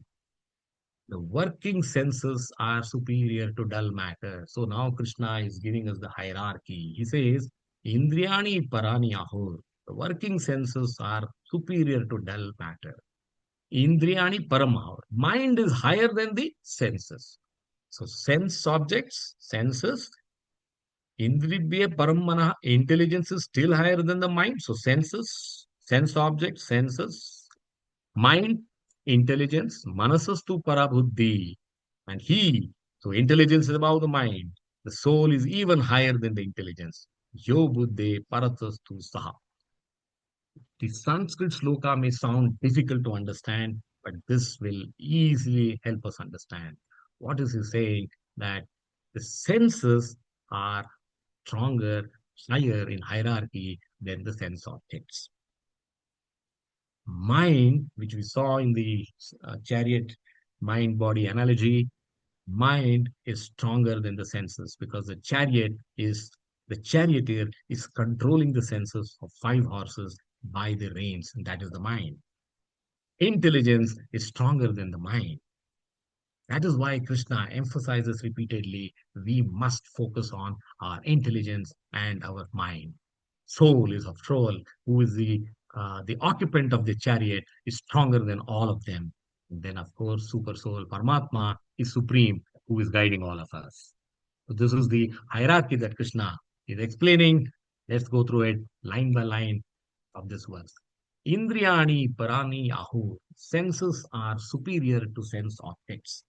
The working senses are superior to dull matter. So now Krishna is giving us the hierarchy. He says, Indriyani parani ahur. The working senses are superior to dull matter. Indriyani paramahur. Mind is higher than the senses. So sense objects, senses, indriya paramana, intelligence is still higher than the mind. So senses, sense objects, senses, mind, intelligence, manasastu parabuddhi. And he, so intelligence is about the mind. The soul is even higher than the intelligence. Yo buddhe paratastu saha. The Sanskrit sloka may sound difficult to understand, but this will easily help us understand. What is he saying? That the senses are stronger, higher in hierarchy than the sense objects. Mind, which we saw in the chariot mind body analogy, mind is stronger than the senses because the charioteer is controlling the senses of five horses by the reins, and that is the mind. Intelligence is stronger than the mind. That is why Krishna emphasizes repeatedly we must focus on our intelligence and our mind. Soul is after all, who is the occupant of the chariot, is stronger than all of them. And then, of course, super soul, Paramatma, is supreme, who is guiding all of us. So this is the hierarchy that Krishna is explaining. Let's go through it line by line of this verse. Indriyani parani ahu. Senses are superior to sense objects.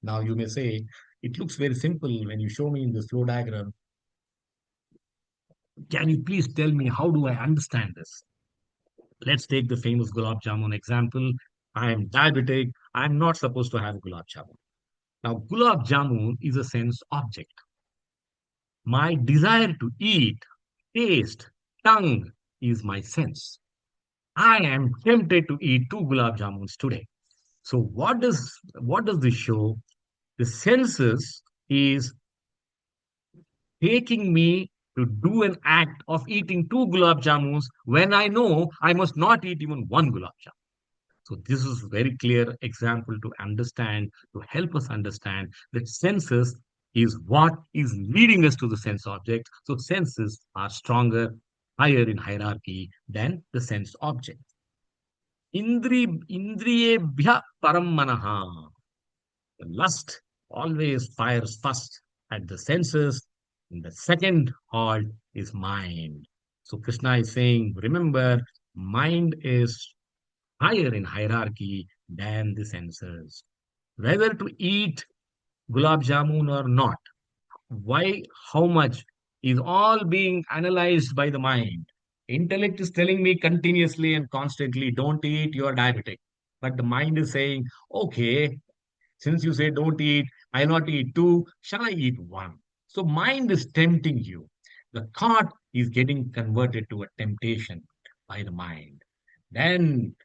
Now you may say, it looks very simple when you show me in this flow diagram. Can you please tell me how do I understand this? Let's take the famous gulab jamun example. I am diabetic. I'm not supposed to have gulab jamun. Now, gulab jamun is a sense object. My desire to eat, taste, tongue is my sense. I am tempted to eat two gulab jamuns today. So what does this show? The senses is taking me to do an act of eating two gulab jamuns when I know I must not eat even one gulab jamun. So this is a very clear example to understand, to help us understand that senses is what is leading us to the sense object. So senses are stronger, higher in hierarchy than the sense object. Indriyebhya param manaha. The lust always fires first at the senses, and the second halt is mind. So Krishna is saying, remember, mind is higher in hierarchy than the senses. Whether to eat gulab jamun or not, why, how much is all being analyzed by the mind. Intellect is telling me continuously and constantly, don't eat, you're diabetic. But the mind is saying, okay, since you say don't eat, I'll not eat two, shall I eat one? So mind is tempting you. The thought is getting converted to a temptation by the mind. Then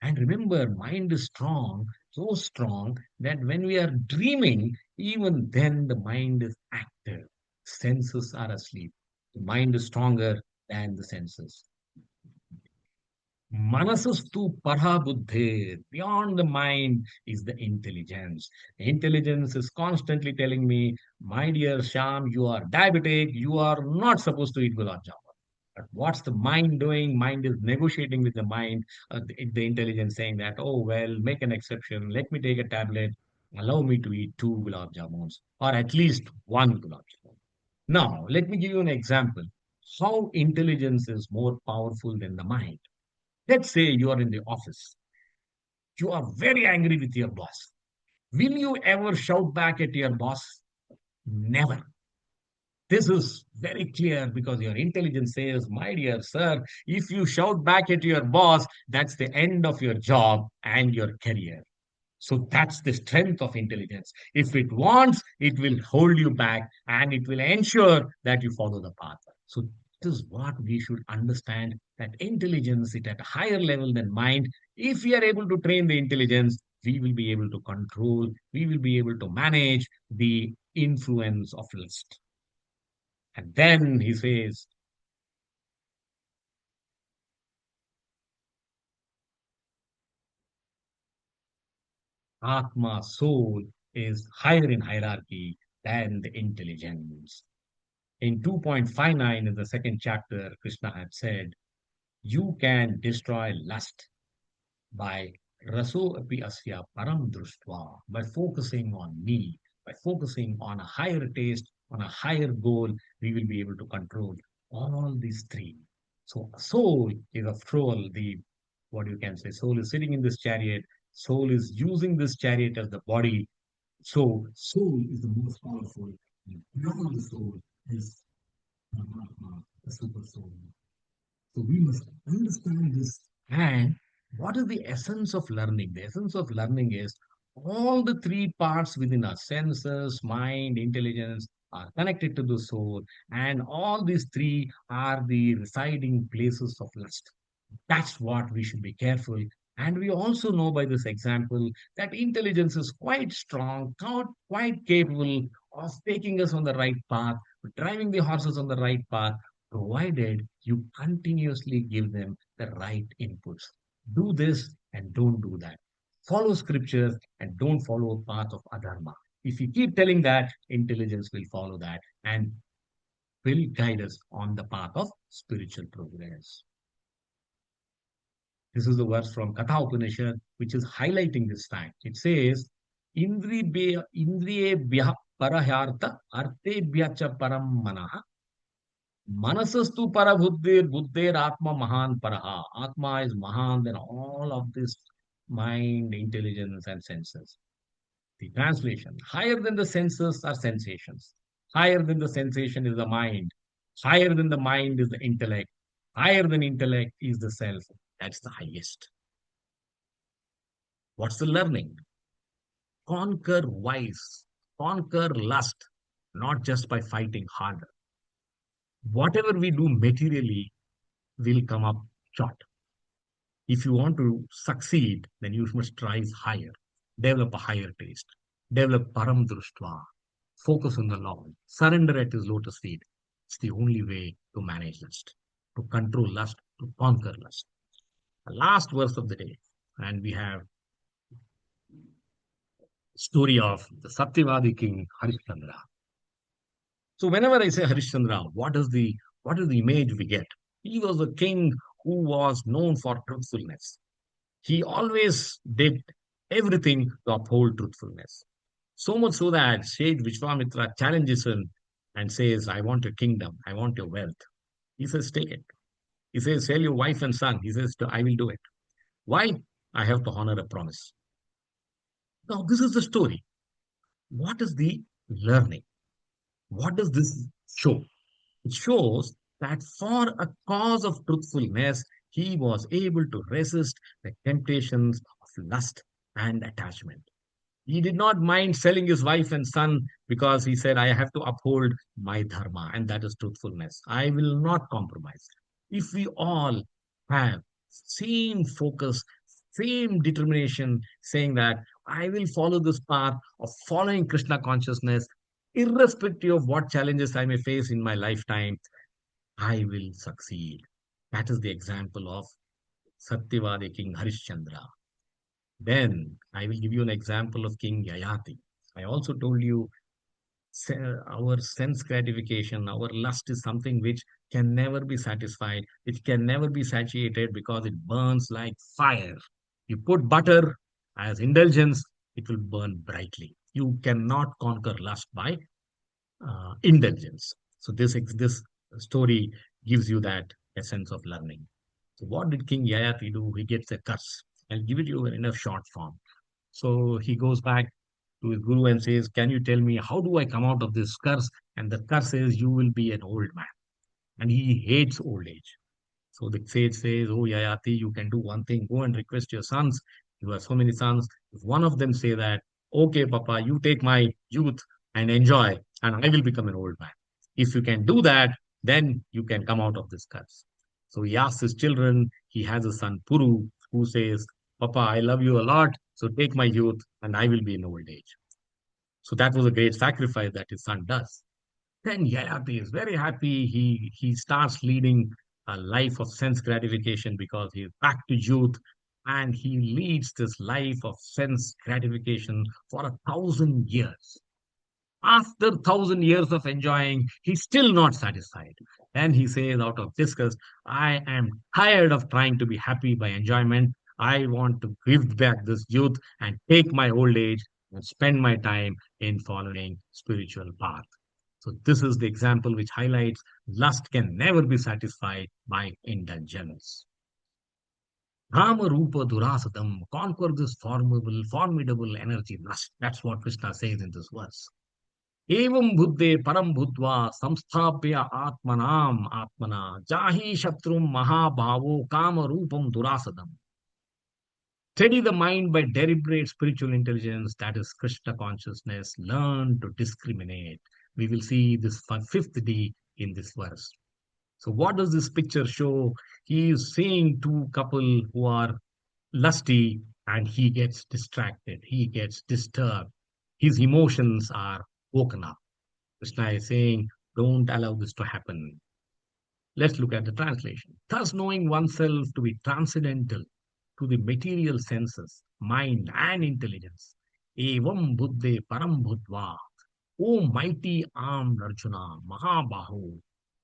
and remember, mind is strong, so strong that when we are dreaming, even then the mind is active. Senses are asleep. The mind is stronger than the senses. Manasastu para buddhi. Beyond the mind is the intelligence. The intelligence is constantly telling me, my dear Shyam, you are diabetic. You are not supposed to eat gulab jamun. But what's the mind doing? Mind is negotiating with the mind, the intelligence saying that, oh, well, make an exception. Let me take a tablet. Allow me to eat two gulab jamuns or at least one gulab jamun. Now, let me give you an example how intelligence is more powerful than the mind. Let's say you are in the office. You are very angry with your boss. Will you ever shout back at your boss? Never. This is very clear because your intelligence says, my dear sir, if you shout back at your boss, that's the end of your job and your career. So that's the strength of intelligence. If it wants, it will hold you back and it will ensure that you follow the path. So this is what we should understand that intelligence is at a higher level than mind. If we are able to train the intelligence, we will be able to control, we will be able to manage the influence of lust. And then he says, Atma, soul, is higher in hierarchy than the intelligence. In 2.59 in the second chapter, Krishna had said, you can destroy lust by raso api asya param društva, by focusing on me, by focusing on a higher taste, on a higher goal, we will be able to control all these three. So soul is after all the what you can say, soul is sitting in this chariot, soul is using this chariot as the body. So soul is the most powerful. And beyond the soul is Paramatma, the super soul. So we must understand this. And what is the essence of learning? The essence of learning is all the three parts within us senses, mind, intelligence are connected to the soul, and all these three are the residing places of lust. That's what we should be careful. And we also know by this example that intelligence is quite strong, quite capable of taking us on the right path, driving the horses on the right path, provided you continuously give them the right inputs. Do this and don't do that. Follow scriptures and don't follow a path of adharma. If you keep telling that, intelligence will follow that and will guide us on the path of spiritual progress. This is the verse from Katha Upanishad, which is highlighting this fact. It says, Indriyebhya parahyartha artebhya cha param manaha manasastu parabuddhir buddhir atma mahan paraha. Atma is mahan than all of this mind, intelligence, and senses. The translation, higher than the senses are sensations. Higher than the sensation is the mind. Higher than the mind is the intellect. Higher than intellect is the self. That's the highest. What's the learning? conquer vice, conquer lust, not just by fighting harder. Whatever we do materially will come up short. If you want to succeed, then you must rise higher, develop a higher taste, develop param društva, focus on the Lord, surrender at His lotus feet. It's the only way to manage lust, to control lust, to conquer lust. The last verse of the day, and we have story of the Satyavadi king Harishchandra. So whenever I say Harishchandra, what is the image we get? He was a king who was known for truthfulness. He always did everything to uphold truthfulness. So much so that sage Vishwamitra challenges him and says, I want your kingdom, I want your wealth. He says, take it. He says, sell your wife and son. He says, I will do it. Why? I have to honor a promise. Now, this is the story. What is the learning? What does this show? It shows that for a cause of truthfulness, he was able to resist the temptations of lust and attachment. He did not mind selling his wife and son because he said, I have to uphold my dharma, and that is truthfulness. I will not compromise. If we all have same focus, same determination, saying that I will follow this path of following Krishna consciousness, irrespective of what challenges I may face in my lifetime, I will succeed. That is the example of Satyavadi King Harishchandra. Then I will give you an example of King Yayati. I also told you our sense gratification, our lust is something which can never be satisfied, which can never be satiated because it burns like fire. You put butter as indulgence, it will burn brightly. You cannot conquer lust by indulgence. So this story gives you that essence of learning. So what did King Yayati do? He gets a curse. I'll give it you in a short form. So he goes back to his guru and says, can you tell me how do I come out of this curse? And the curse says, you will be an old man. And he hates old age. So the sage says, oh Yayati, you can do one thing. Go and request your sons. You have so many sons. If one of them say that, okay, Papa, you take my youth and enjoy, and I will become an old man. If you can do that, then you can come out of this curse. So he asks his children. He has a son Puru who says, Papa, I love you a lot. So take my youth and I will be in old age. So that was a great sacrifice that his son does. Then Yayati is very happy. He starts leading a life of sense gratification because he is back to youth, and he leads this life of sense gratification for 1,000 years. After 1,000 years of enjoying, he's still not satisfied. And he says, out of disgust, I am tired of trying to be happy by enjoyment. I want to give back this youth and take my old age and spend my time in following spiritual path. So this is the example which highlights lust can never be satisfied by indulgence. Rama Rupa Durasadam, conquer this formidable energy lust. That's what Krishna says in this verse. Evam buddhe param bhutva samsthapya atmana jahi shatrum mahabhavo kama rupam durasadam. Steady the mind by deliberate spiritual intelligence, that is Krishna consciousness. Learn to discriminate. We will see this fifth D in this verse. So, what does this picture show? He is seeing two couple who are lusty, and he gets distracted. He gets disturbed. His emotions are woken up. Krishna is saying, don't allow this to happen. Let's look at the translation. Thus, knowing oneself to be transcendental to the material senses, mind, and intelligence. Evam buddhe param bhutva. O mighty armed Arjuna, Mahabahu,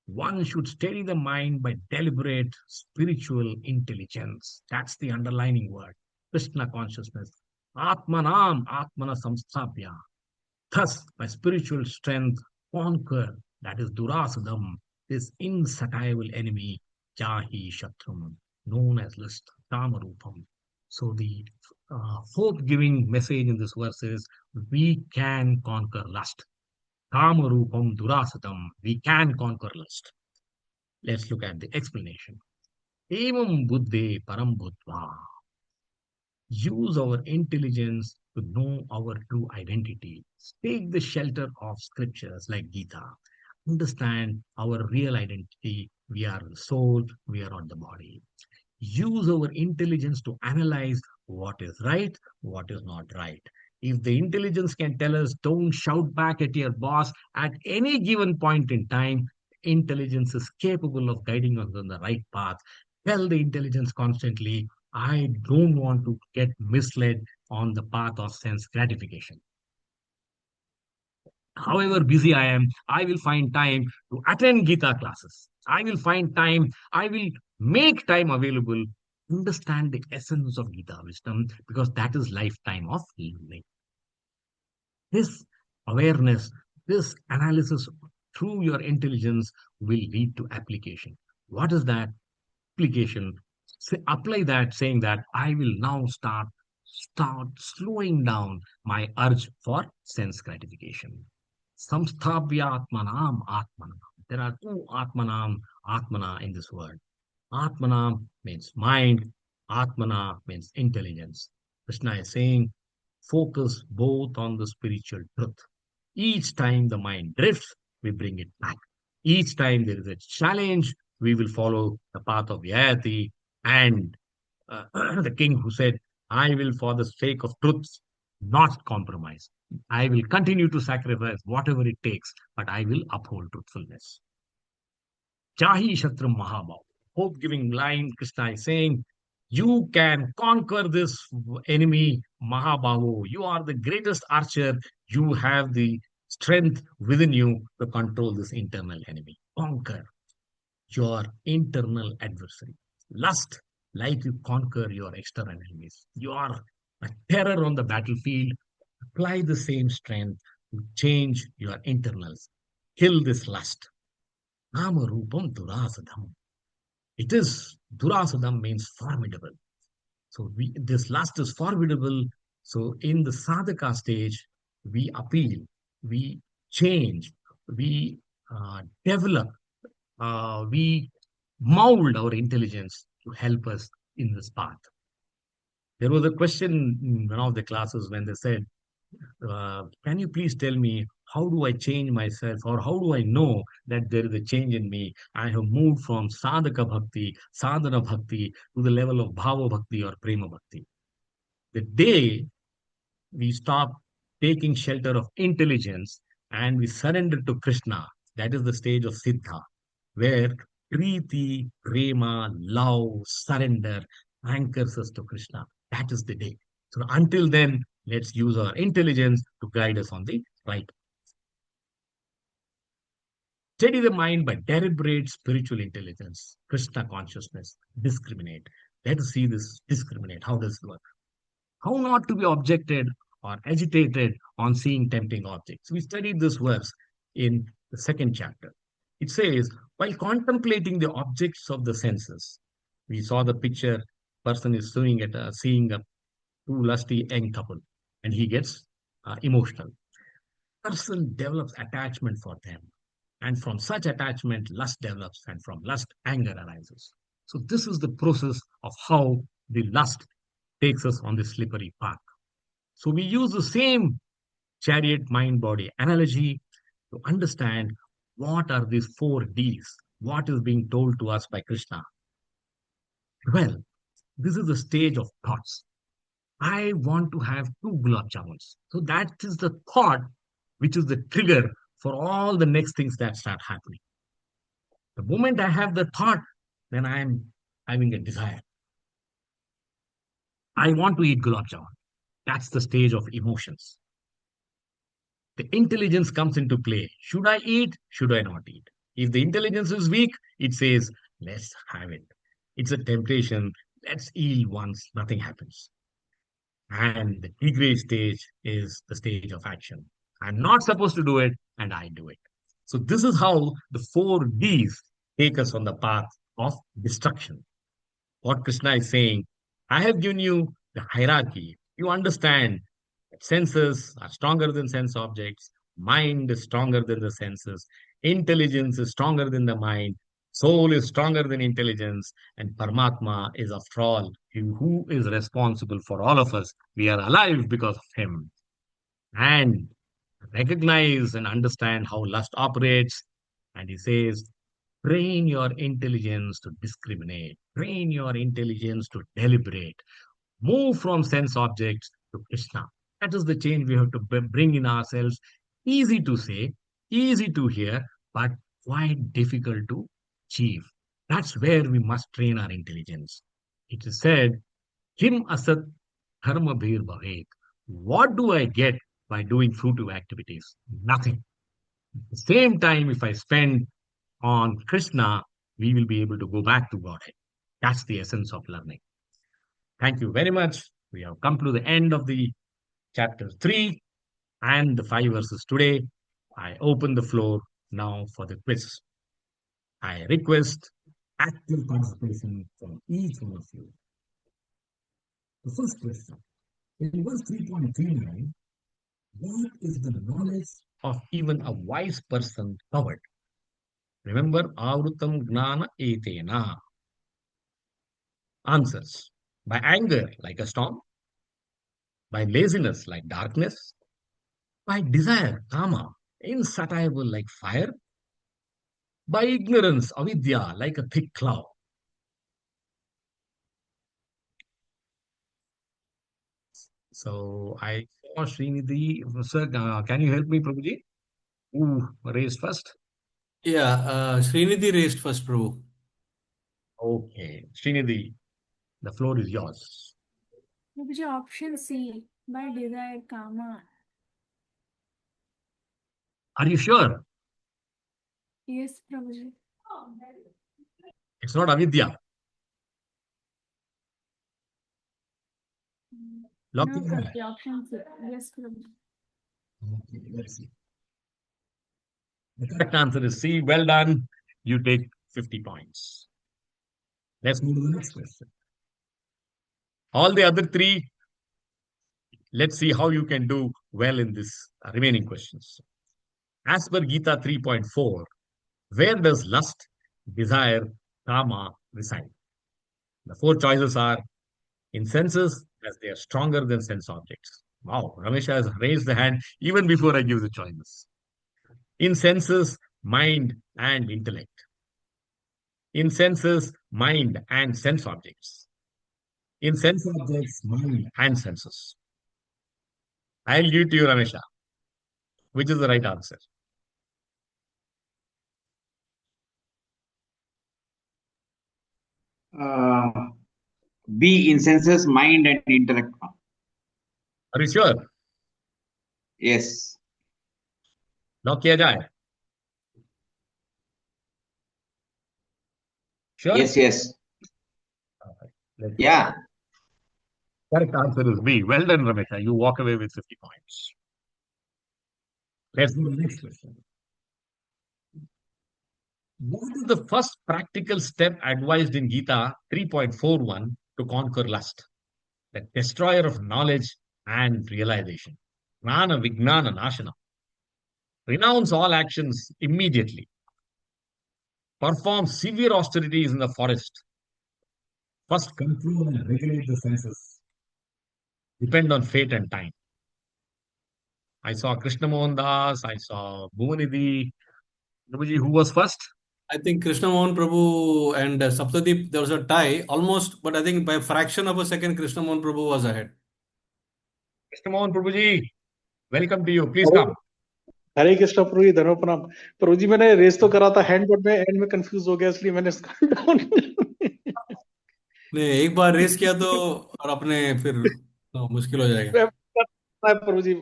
one should steady the mind by deliberate spiritual intelligence. That's the underlining word. Krishna consciousness. Atmanam, Atmana samsthabhya. Thus, by spiritual strength, conquer, that is Durasadam, this insatiable enemy, Jahi Shatrum, known as lust, Kamarupam. So, the hope giving message in this verse is we can conquer lust. Kamarupam Durasadam, we can conquer lust. Let's look at the explanation. Evam Buddhe Param Bhutva. Use our intelligence to know our true identity. Take the shelter of scriptures like Gita. Understand our real identity. We are the soul, we are not the body. Use our intelligence to analyze what is right, what is not right. If the intelligence can tell us, don't shout back at your boss at any given point in time, intelligence is capable of guiding us on the right path. Tell the intelligence constantly, I don't want to get misled on the path of sense gratification. However busy I am, I will find time to attend Gita classes. I will find time, I will make time available, understand the essence of Gita wisdom, because that is lifetime of learning. This awareness, this analysis through your intelligence will lead to application. What is that application? Apply that, saying that I will now start slowing down my urge for sense gratification. Samsthabya atmanam atmanam. There are two atmanam, atmana in this word. Atmana means mind, atmana means intelligence. Krishna is saying, focus both on the spiritual truth. Each time the mind drifts, we bring it back. Each time there is a challenge, we will follow the path of Yayati and the king who said, I will, for the sake of truth, not compromise. I will continue to sacrifice whatever it takes, but I will uphold truthfulness. Jahi Shatram Mahabhav. Hope giving line, Krishna is saying, you can conquer this enemy, Mahabhavu. You are the greatest archer. You have the strength within you to control this internal enemy. Conquer your internal adversary. Lust, like you conquer your external enemies. You are a terror on the battlefield. Apply the same strength to change your internals. Kill this lust. Nama Rupam Durasadham. It is Durasadham means formidable. So this lust is formidable. So in the sadhaka stage, we appeal, we change, we develop, we mold our intelligence to help us in this path. There was a question in one of the classes when they said, can you please tell me how do I change myself or how do I know that there is a change in me? I have moved from sadhaka bhakti, sadhana bhakti to the level of bhava bhakti or prema bhakti. The day we stop taking shelter of intelligence and we surrender to Krishna, that is the stage of Siddha, where Preeti, Prema, love, surrender anchors us to Krishna. That is the day. So until then, let's use our intelligence to guide us on the right. Steady the mind by deliberate spiritual intelligence, Krishna consciousness, discriminate. Let us see this discriminate. How does it work? How not to be objected or agitated on seeing tempting objects. We studied this verse in the second chapter. It says, while contemplating the objects of the senses, we saw the picture, person is seeing a two lusty young couple, and he gets emotional. Person develops attachment for them. And from such attachment, lust develops, and from lust, anger arises. So, this is the process of how the lust takes us on the slippery path. So, we use the same chariot mind body analogy to understand what are these four Ds, what is being told to us by Krishna. Well, this is the stage of thoughts. I want to have two gulab jamuns. So, that is the thought which is the trigger for all the next things that start happening. The moment I have the thought, then I am having a desire. I want to eat gulab jamun. That's the stage of emotions. The intelligence comes into play. Should I eat? Should I not eat? If the intelligence is weak, it says, let's have it. It's a temptation. Let's eat once, nothing happens. And the degrade stage is the stage of action. I'm not supposed to do it, and I do it. So, this is how the four Ds take us on the path of destruction. What Krishna is saying, I have given you the hierarchy. You understand that senses are stronger than sense objects, mind is stronger than the senses, intelligence is stronger than the mind. Soul is stronger than intelligence, and Paramatma is, after all, who is responsible for all of us. We are alive because of him. And recognize and understand how lust operates. And he says, train your intelligence to discriminate, train your intelligence to deliberate, move from sense objects to Krishna. That is the change we have to bring in ourselves. Easy to say, easy to hear, but quite difficult to achieve. That's where we must train our intelligence. It is said, Kim asat dharma bhir bhavek. What do I get by doing fruitive activities? Nothing. At the same time, if I spend on Krishna, we will be able to go back to Godhead. That's the essence of learning. Thank you very much. We have come to the end of the chapter 3 and the 5 verses today. I open the floor now for the quiz. I request active participation from each one of you. The first question. In verse 3.39, what is the knowledge of even a wise person covered? Remember, avrutam gnana etena. Answers. By anger, like a storm. By laziness, like darkness. By desire, kama, insatiable like fire. By ignorance, avidya, like a thick cloud. So I saw Srinidhi. Sir, can you help me, Prabhuji? Who raised first? Yeah, Srinidhi raised first, Prabhu. Okay. Srinidhi, the floor is yours. मुझे option C by desire कामा. Are you sure? Yes Prabhu ji. It's not avidya. Lock no it Prabhu in. Ji option C. Yes Prabhu ji. Okay, let's see. The correct answer is C. Well done. You take 50 points. Let's move to the next question. All the other three, let's see how you can do well in this remaining questions. As per Gita 3.4, where does lust, desire, kama reside? The four choices are in senses, as they are stronger than sense objects. Wow, Ramesh has raised the hand even before I give the choices. In senses, mind, and intellect. In senses, mind, and sense objects. In sense objects, mind, and senses. I'll give it to you, Ramesha. Which is the right answer? Uh, B, in senses, mind, and intellect. Are you sure? Yes. Lock किया जाए Sure? Yes, yes. Let's see. Yeah. Correct answer is B. Well done, Ramesha. You walk away with 50 points. Let's go to the next question. What is the first practical step advised in Gita 3.41 to conquer lust? The destroyer of knowledge and realization. Jnana Vijnana Nashana. Renounce all actions immediately. Perform severe austerities in the forest. First, control and regulate the senses. Depend on fate and time. I saw Krishna Mohan Das, I saw Bhuvanidhi. Prabhuji, who was first? I think Krishna Mohan Prabhu and Saptadeep, there was a tie almost, but I think by a fraction of a second, Krishna Mohan Prabhu was ahead. Krishna Mohan Prabhuji, welcome to you. Please अरे come. हरे कृष्ण प्रभु जी धन्यवाद प्रणाम प्रभु जी मैंने race तो करा था hand but मैं and में confuse हो गया इसलिए मैंने इसका डाउन नहीं, एक बार रेस किया तो और अपने फिर तो मुश्किल हो जाएगा. प्रभु जी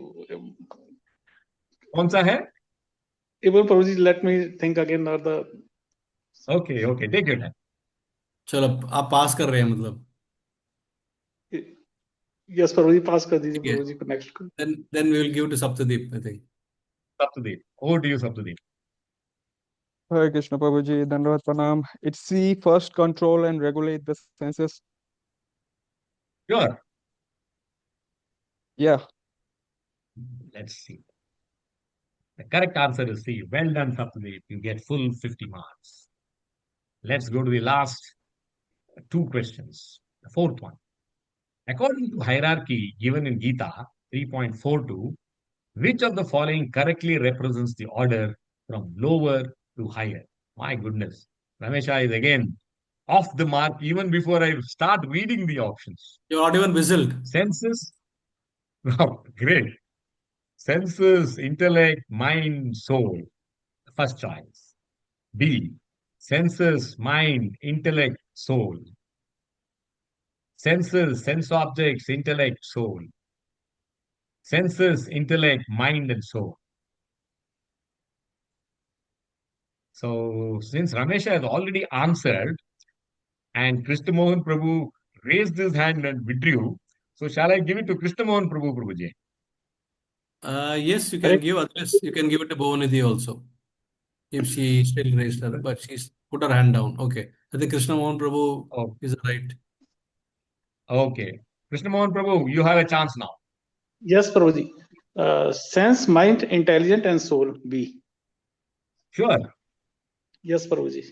कौन सा है? एबल प्रभु जी लेट मी थिंक अगेन और the Okay, okay, take your time. चलो, आप पास कर रहे हैं मतलब. यस प्रभु जी पास कर दीजिए ठीक है. प्रभु जी को next Then we will give to Saptadeep, I think. Saptadeep. Over to you, Saptadeep. Hare Krishna Prabhuji, Dandavat Pranam. It's C, first control and regulate the senses. Sure. Yeah. Let's see. The correct answer is C. Well done, Saptadeep. You get full 50 marks. Let's go to the last two questions. The fourth one. According to hierarchy given in Gita 3.42, which of the following correctly represents the order from lower to higher? My goodness. Ramesha is again off the mark even before I start reading the options. You're not even whistled. Senses. Wow, great. Senses, intellect, mind, soul. First choice. B. Senses, mind, intellect, soul. Senses, sense objects, intellect, soul. Senses, intellect, mind, and soul. So, since Ramesha has already answered and Krishna Mohan Prabhu raised his hand and withdrew, so shall I give it to Krishna Mohan Prabhu Prabhuji? Yes, you can Correct. give. Otherwise, you can give it to Bhuvanidhi also. If she still raised her, but she's put her hand down. Okay. I think Krishna Mohan Prabhu Oh, is right. okay. Krishna Mohan Prabhu, you have a chance now. Yes, Prabhuji. Sense, mind, intelligent, and soul. B. Sure. Yes, Prabhuji.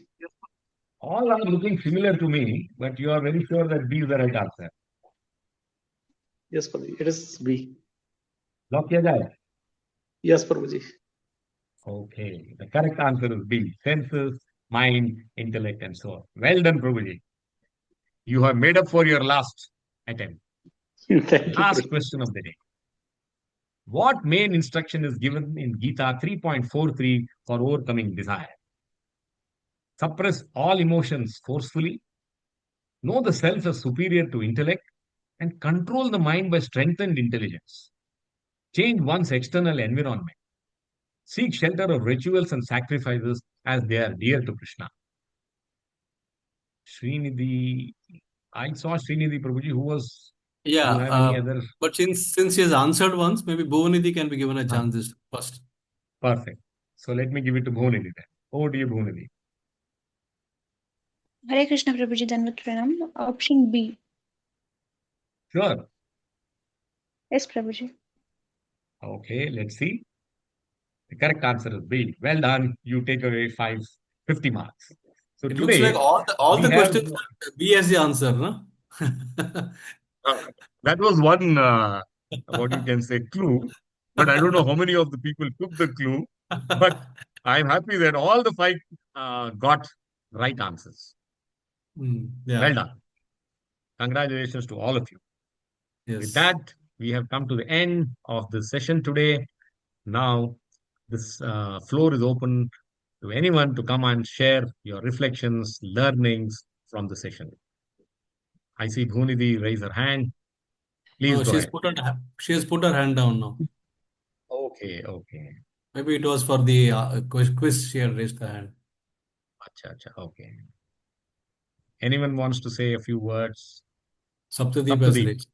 All are looking similar to me, but you are very sure that B is the right answer. Yes, Prabhuji. It is B. Lock किया जाए? Yes, Prabhuji. Okay. The correct answer is B. Senses, mind, intellect, and soul. Well done, Prabhuji. You have made up for your last attempt. Thank you, Last Prabhuji. question of the day. What main instruction is given in Gita 3.43 for overcoming desire? Suppress all emotions forcefully, know the self as superior to intellect, and control the mind by strengthened intelligence. Change one's external environment. Seek shelter of rituals and sacrifices as they are dear to Krishna. Srinidhi, I saw Srinidhi Prabhuji, who was, do Yeah, you have any other? but since she has answered once, maybe Bhuvanidhi can be given a Huh, chance this first. perfect. So let me give it to Bhunidhi then. Over to you, Bhunidhi. Hare Krishna Prabhuji, Danvat Pranam. Option B. Sure. Yes, Prabhuji. Okay, let's see. The correct answer is B. Well done. You take away 50 marks. So It looks like today all we the have questions B as the answer, no? uh, that was one what you can say clue, but I don't know how many of the people took the clue. But I'm happy that all the five got right answers. Yeah. Well done. Congratulations to all of you. With Yes. that, we have come to the end of the session today. Now, this floor is open to anyone to come and share your reflections, learnings from the session. I see Bhunidhi raise her hand. Please No, go ahead. she has put her hand down now. Okay, okay. Maybe it was for the quiz she had raised her hand. Acha, acha, okay. Anyone wants to say a few words? Saptadeep has Saptadeep. raised.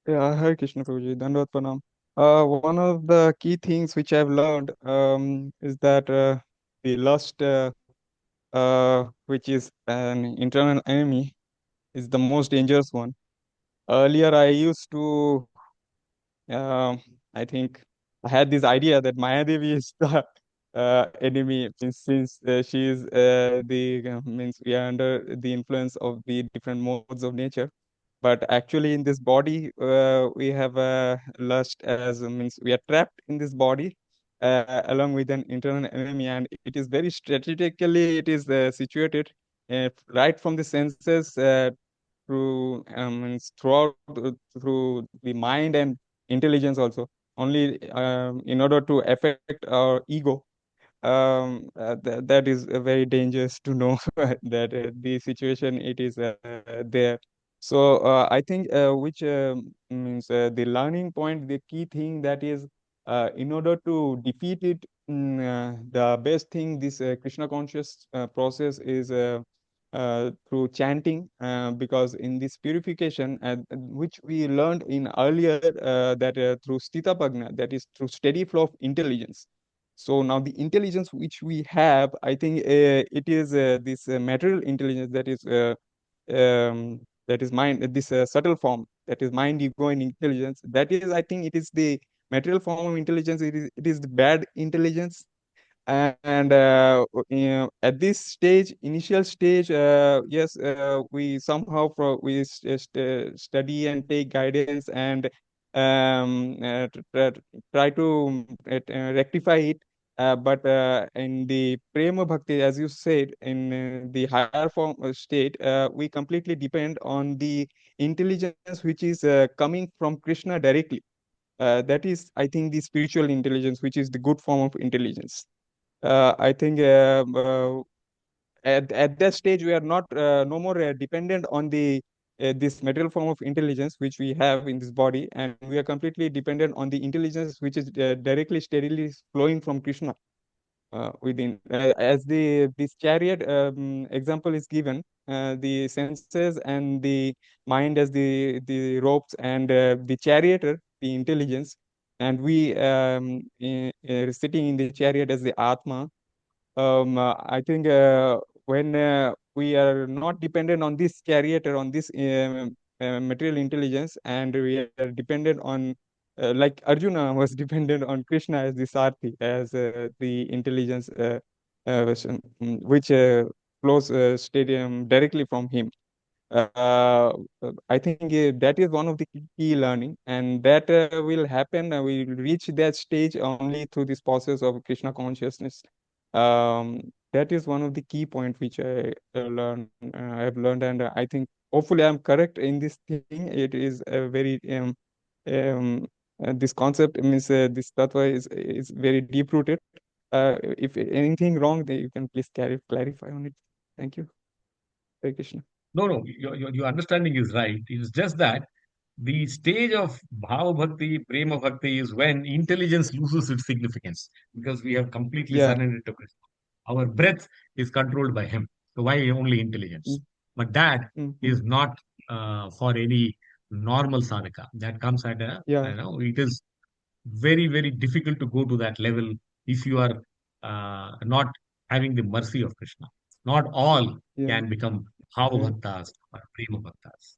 Yeah, Hare Krishna Prabhuji, Dandavat Pranam. One of the key things which I've learned is that the lust, which is an internal enemy, is the most dangerous one. Earlier, I used to, I think, I had this idea that Mayadevi is the enemy, since she is means we are under the influence of the different modes of nature. But actually in this body we have lust as means we are trapped in this body along with an internal enemy, and it is very strategically it is situated right from the senses through means through the mind and intelligence also, only in order to affect our ego. That is very dangerous to know that the situation it is there. So I think which means the learning point, the key thing that is in order to defeat it, the best thing this Krishna conscious process is through chanting, because in this purification which we learned in earlier that through stita prajna, that is through steady flow of intelligence. So now the intelligence which we have, I think it is this material intelligence that is mind, this subtle form, that is mind, ego, and intelligence. That is, I think, it is the material form of intelligence. It is the bad intelligence. And at this stage, initial stage, yes, we somehow study and take guidance and try to rectify it. But in the prema bhakti, as you said, in the higher form state, we completely depend on the intelligence which is coming from Krishna directly. That is, I think, the spiritual intelligence, which is the good form of intelligence. I think at that stage we are not no more dependent on the this material form of intelligence which we have in this body, and we are completely dependent on the intelligence which is directly steadily flowing from Krishna within. As this chariot example is given, the senses and the mind as the ropes, and the charioteer, the intelligence, and we sitting in the chariot as the Atma. I think when we are not dependent on this chariot or on this material intelligence, and we are dependent on, like Arjuna was dependent on Krishna as the Sarthi, as the intelligence which flows stadium directly from him. I think that is one of the key learning, and that will happen. We will reach that stage only through this process of Krishna consciousness. That is one of the key point which I have learned, and I think hopefully I'm correct in this thing. It is a very this concept means this tattva is very deep rooted. If anything wrong, then you can please clarify on it. Thank you. Hare Krishna. No, your understanding is right. It's just that the stage of Bhava Bhakti, Prema Bhakti is when intelligence loses its significance because we have completely Yeah. surrendered to Krishna. Our breath is controlled by Him. So why only intelligence? Mm, But that mm-hmm. is not for any normal sadhaka. That comes at Yeah. it is very, very difficult to go to that level if you are not having the mercy of Krishna. Not all Yeah. can become Bhava Yeah. Bhaktas or Prema Bhaktas.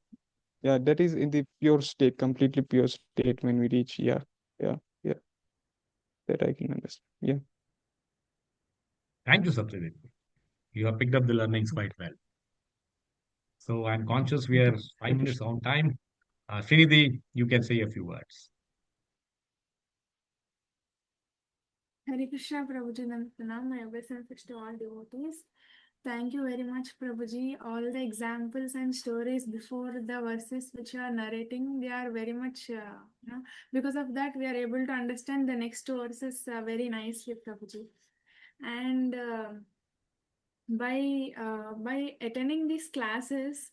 Yeah, that is in the pure state, completely pure state when we reach. Yeah, yeah, yeah. That I can understand. Yeah. Thank you, Saptadev. You have picked up the learnings quite well. So I'm conscious we Thank are you. five Hare minutes Krishna. on time. Srinidhi, you can say a few words. Hare Krishna Prabhuji Namastanam, my obeisance to all devotees. Thank you very much, Prabhuji. All the examples and stories before the verses which you are narrating, they are very much, because of that, we are able to understand the next verses very nicely, Prabhuji. And by attending these classes,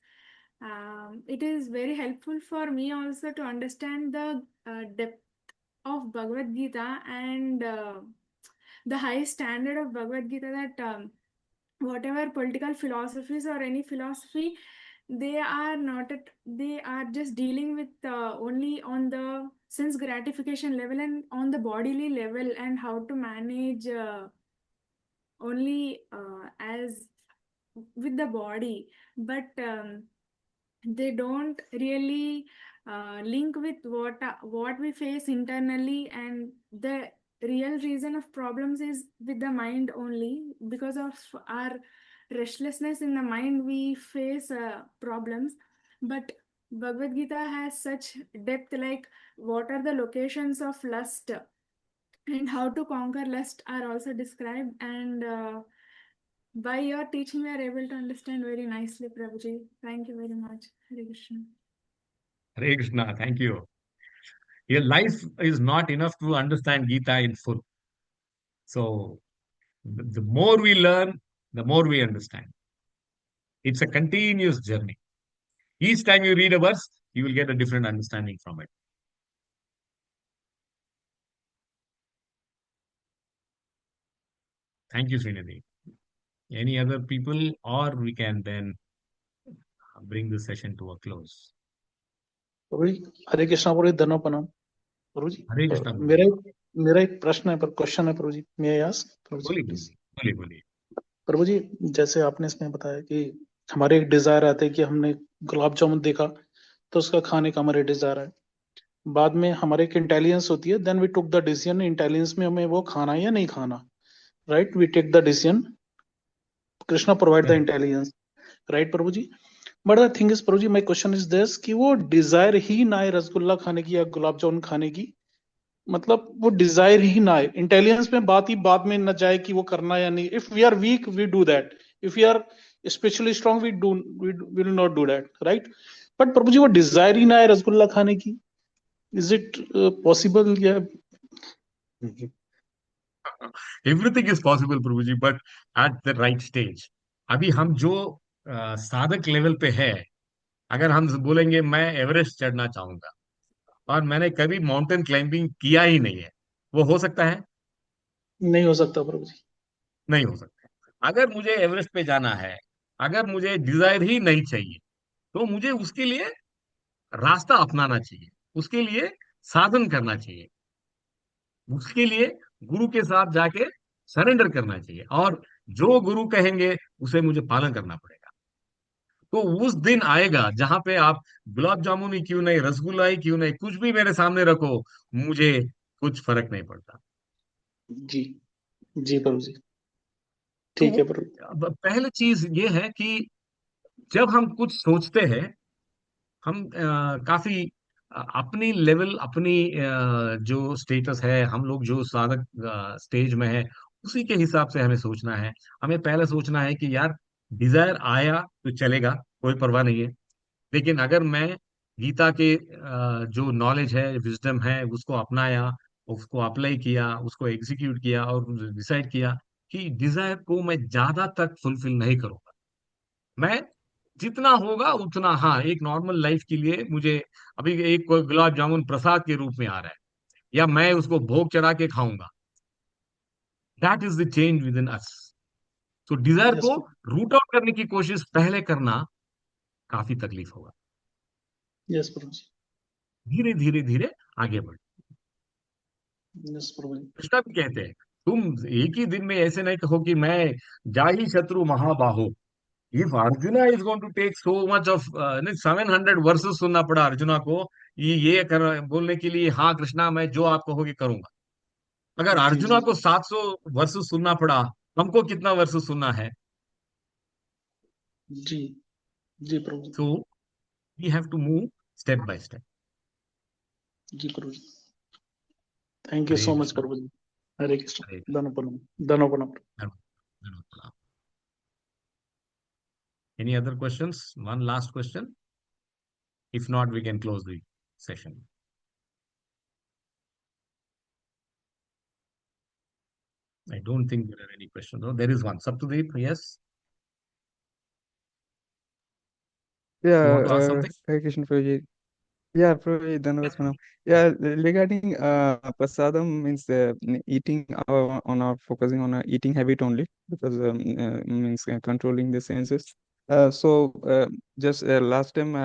it is very helpful for me also to understand the depth of Bhagavad-Gita and the high standard of Bhagavad-Gita, that whatever political philosophies or any philosophy, they are not they are just dealing with only on the sense gratification level and on the bodily level, and how to manage only as with the body, but they don't really link with what we face internally, and the real reason of problems is with the mind only. Because of our restlessness in the mind, we face problems. But Bhagavad Gita has such depth, like what are the locations of lust and how to conquer lust are also described, and by your teaching we are able to understand very nicely, Prabhuji. Thank you very much. Hare Krishna. Hare Krishna, thank you. Your life is not enough to understand Gita in full. So the more we learn, the more we understand. It's a continuous journey. Each time you read a verse, you will get a different understanding from it. Thank you, Srinidhi. Any other people, or we can then bring the session to a close. प्रभुजी हरे कृष्णा प्रभु धन्यवाद प्रणाम प्रभुजी Hare Krishna. मेरा एक प्रश्न है, पर question है प्रभुजी, मैं ask प्रभुजी बोलिए प्लीज। बोलिए बोलिए। प्रभुजी जैसे आपने इसमें बताया कि हमारे एक डिजायर आते हैं कि हमने गुलाब जामुन देखा तो उसका खाने का हमारे डिजायर है, बाद में हमारे एक इंटेलिजेंस होती है, then we took the decision intelligence में हमें वो खाना है या नहीं खाना। right? We take the decision. Krishna provide the Correct. intelligence, right, Prabhuji? But the thing is, Prabhuji, my question is this कि वो desire ही ना है रसगुल्ला खाने की या गुलाब जामुन खाने की, मतलब वो डिजायर ही ना है, इंटेलिजेंस में बात ही बाद में न जाए कि वो करना या नहीं. If we are weak we do that, if we are especially strong we will not do that, right? But Prabhu ji वो डिजायर ही ना है रसगुल्ला खाने की, इज इट पॉसिबल? या everything is possible Prabhu ji, but at the right stage. अभी हम जो साधक लेवल पे है, अगर हम बोलेंगे मैं एवरेस्ट चढ़ना चाहूंगा और मैंने कभी माउंटेन क्लाइंबिंग किया ही नहीं है, वो हो सकता है? नहीं हो सकता प्रभु जी. नहीं हो सकता. अगर मुझे एवरेस्ट पे जाना है, अगर मुझे डिजायर ही नहीं चाहिए, तो मुझे उसके लिए रास्ता अपनाना चाहिए, उसके लिए साधन करना चाहिए, उसके लिए गुरु के साथ जाके सरेंडर करना चाहिए, और जो गुरु कहेंगे उसे मुझे पालन करना पड़ेगा. तो उस दिन आएगा जहां पे आप गुलाब जामुन ही क्यों नहीं, रसगुल्ला ही क्यों नहीं, कुछ भी मेरे सामने रखो, मुझे कुछ फर्क नहीं पड़ता. जी जी प्रभु जी, तो ठीक है प्रभु. अब पहली चीज ये है कि जब हम कुछ सोचते हैं, हम काफी अपनी लेवल, अपनी जो स्टेटस है, हम लोग जो साधक स्टेज में है, उसी के हिसाब से हमें सोचना है. हमें पहले सोचना है कि यार, डिजायर आया तो चलेगा, कोई परवाह नहीं है, लेकिन अगर मैं गीता के जो नॉलेज है, विजडम है, उसको अपनाया, उसको अप्लाई किया, उसको एग्जीक्यूट किया और डिसाइड किया कि डिजायर को मैं ज्यादा तक फुलफिल नहीं करूंगा, मैं जितना होगा उतना, हाँ, एक नॉर्मल लाइफ के लिए मुझे अभी एक कोई गुलाब जामुन प्रसाद के रूप में आ रहा है, या मैं उसको भोग चढ़ा के खाऊंगा, that is the change within us. तो डिजायर यस को रूट आउट करने की कोशिश पहले करना काफी तकलीफ होगा. यस प्रभु जी, धीरे धीरे धीरे आगे बढ़. यस प्रभु जी. कृष्णा भी कहते हैं, तुम एक ही दिन में ऐसे नहीं कहो कि मैं जाहि शत्रु महाबाहो. If Arjuna is going to take so much of, 700 verses सुनना पड़ा अर्जुना को ये कर बोलने के लिए, हाँ कृष्णा मैं जो आप कहोगे करूंगा. अगर जी अर्जुना जी को 700 वर्सेस सुनना पड़ा, हमको कितना वर्सेस सुनना है? जी जी Prabhu ji, so we have to move step by step. जी Prabhu ji. Thank you Hare so much Krishna. Prabhu ji. Hare Krishna. Hare धनोपनम धनोपनम. Krishna. Any other questions? One last question. If not, we can close the session. I don't think there are any questions. Oh, there is one. Saptadeep, yes? You Yeah, want to ask something? Hare Krishna Prabhuji. Yeah, Prabhuji, Dhanavad Pranam. Yeah, regarding prasadam means eating on our focusing on our eating habit only, because means controlling the senses. So just last time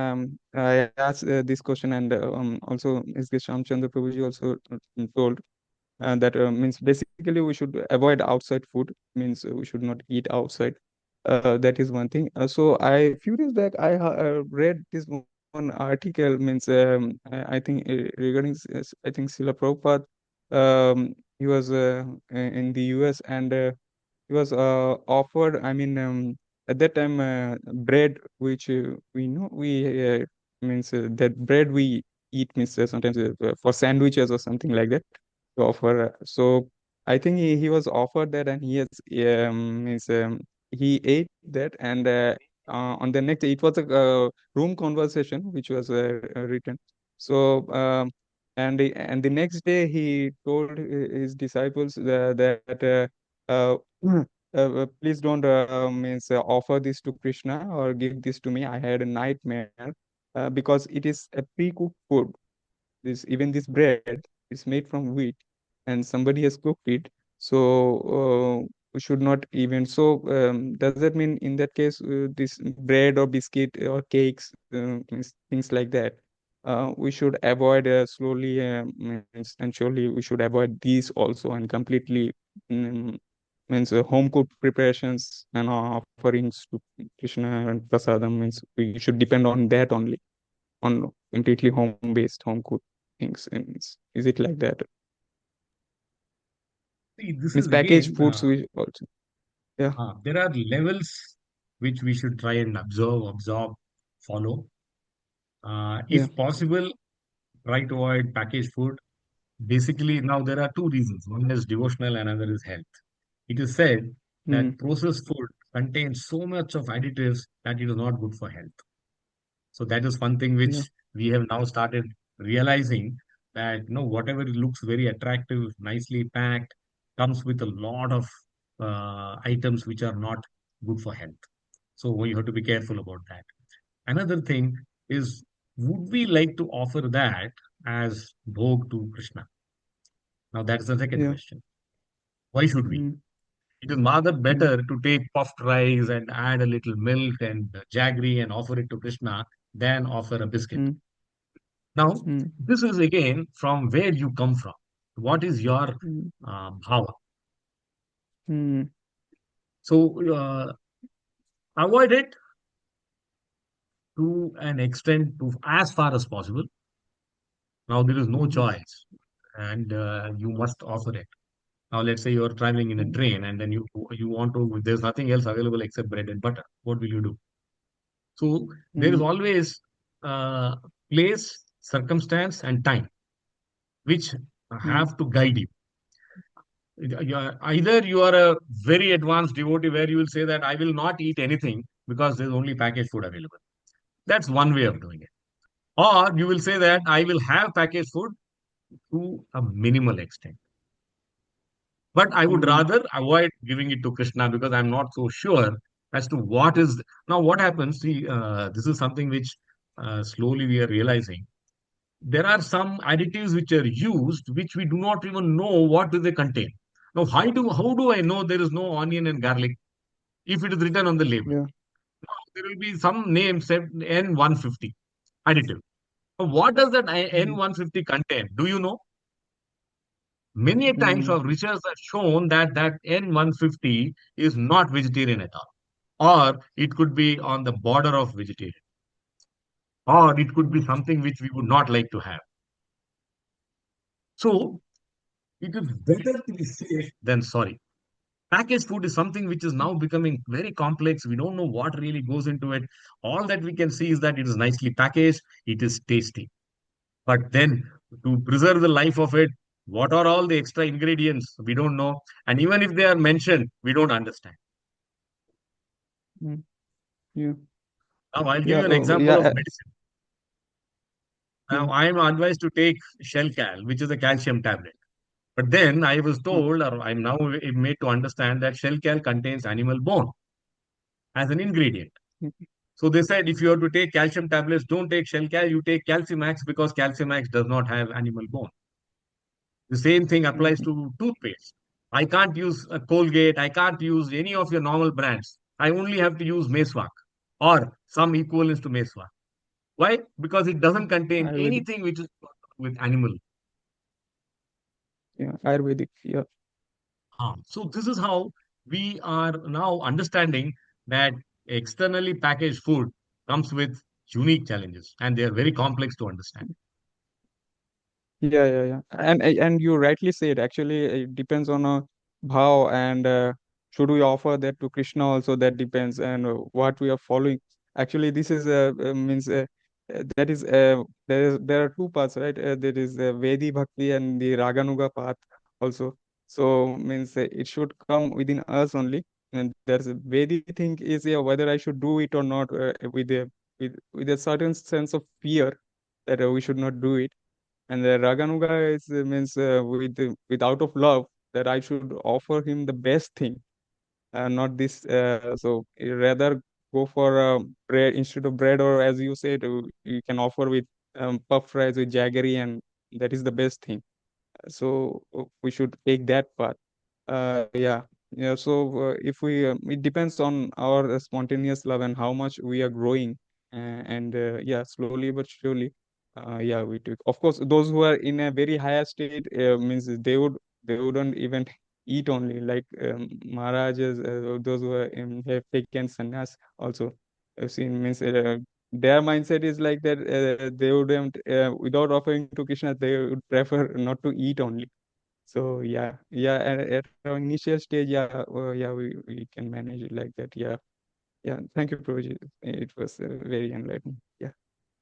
I asked this question, and also is Shyam Chandra Prabhuji also told that means basically we should avoid outside food, means we should not eat outside. That is one thing. So I few days back read this one article, means I think regarding I think Srila Prabhupada, he was in the US, and he was offered, I mean, at that time, bread which we know we means that bread we eat, means sometimes for sandwiches or something like that to offer. So I think he was offered that, and he has means he ate that, and on the next it was a room conversation which was written. So and the next day he told his disciples that uh, please don't means offer this to Krishna or give this to me. I had a nightmare because it is a pre-cooked food. This bread is made from wheat, and somebody has cooked it. So we should not even. So does that mean in that case this bread or biscuit or cakes, things like that, we should avoid slowly and surely we should avoid these also, and completely means home cooked preparations and offerings to Krishna and prasadam, means we should depend on that only, on completely home based, home cooked things. And is it like that? See, this Means is packaged again, foods we also. Yeah, there are levels which we should try and absorb, follow. yeah. If possible, try to avoid packaged food. Basically, now there are two reasons. One is devotional, and another is health. It is said Mm, that processed food contains so much of additives that it is not good for health. So that is one thing yeah, which we have now started realizing, that whatever looks very attractive, nicely packed, comes with a lot of items which are not good for health. So we have to be careful about that. Another thing is, would we like to offer that as bhog to Krishna? Now that is the second yeah. question. Why should we? Mm, It is rather mm, better to take puffed rice and add a little milk and jaggery and offer it to Krishna than offer a biscuit. mm, Now, mm, this is again from where you come from. What is your mm, bhava? mm, So, avoid it to an extent, to as far as possible. Now, there is no mm, choice, and you must offer it. Now, let's say you are traveling in a mm, train, and then you want to. There's nothing else available except bread and butter. What will you do? So, there is mm, always uh, place, circumstance, and time which mm, have to guide you. Either you are a very advanced devotee where you will say that I will not eat anything because there's only packaged food available. That's one way of doing it. Or you will say that I will have packaged food to a minimal extent. But I would mm, rather avoid giving it to Krishna because I'm not so sure as to what is. Now, what happens? See, this is something which slowly we are realizing. There are some additives which are used which we do not even know what do they contain. Now, how do I know there is no onion and garlic if it is written on the label? yeah. There will be some name said N150 additive. Now, what does that Mm, N150 contain? Do you know? Many a times mm, of research have shown that N150 is not vegetarian at all, or it could be on the border of vegetarian, or it could be mm, something which we would not like to have. So it is better to be safe than sorry. Packaged food is something which is now becoming very complex. We don't know what really goes into it. All that we can see is that it is nicely packaged, it is tasty. But then to preserve the life of it, what are all the extra ingredients? We don't know. And even if they are mentioned, we don't understand. mm, yeah. Now, I'll give Yeah. you an Oh, example yeah. of medicine. Now, Yeah. I am advised to take Shell Cal, which is a calcium tablet. But then I was Uh, told, or I'm now made to understand that Shell Cal contains animal bone as an ingredient. mm, So they said if you have to take calcium tablets, don't take Shell Cal, you take Calcimax because Calcimax does not have animal bone. The same thing applies mm, to toothpaste. I can't use a Colgate, I can't use any of your normal brands. I only have to use Meswak or some equivalents to Meswak. Why? Because it doesn't contain Ayurvedic. anything which is with animal. Yeah. Ayurvedic. Yeah. Harm. So this is how we are now understanding that externally packaged food comes with unique challenges and they are very complex to understand. Yeah, yeah, yeah. And you rightly said, actually, it depends on how and should we offer that to Krishna also, that depends, and what we are following. Actually, this is means that is there are two paths, right? There is Vedi Bhakti and the Raganuga path also. So means it should come within us only. And there's a Vedi thing is, yeah, whether I should do it or not, with a certain sense of fear that we should not do it. And the Raganuga is means with out of love that I should offer him the best thing, not this. So rather go for bread instead of bread, or as you said, you can offer with puff fries with jaggery, and that is the best thing. So we should take that path. Yeah, yeah. So if we, it depends on our spontaneous love and how much we are growing, and yeah, slowly but surely, yeah, we took. Of course, those who are in a very higher state means they wouldn't even eat only like Maharajas, those who are have taken sannyas also. I've seen means their mindset is like that. They wouldn't without offering to Krishna, they would prefer not to eat only. So at our initial stage, we can manage it like that. Yeah. Thank you, Prabhuji. It was very enlightening. Yeah,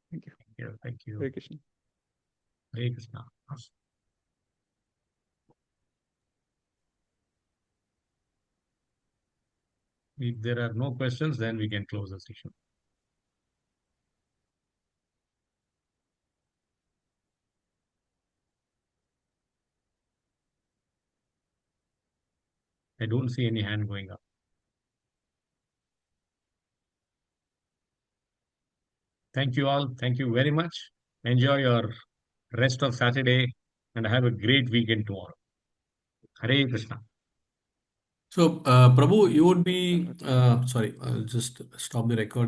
thank you. Yeah, thank you. Hare Krishna. Hare Krishna. If there are no questions, then we can close the session. I don't see any hand going up. Thank you all. Thank you very much. Enjoy your rest of Saturday and have a great weekend tomorrow. Hare Krishna. So, Prabhu, you would be, sorry, I'll just stop the recording.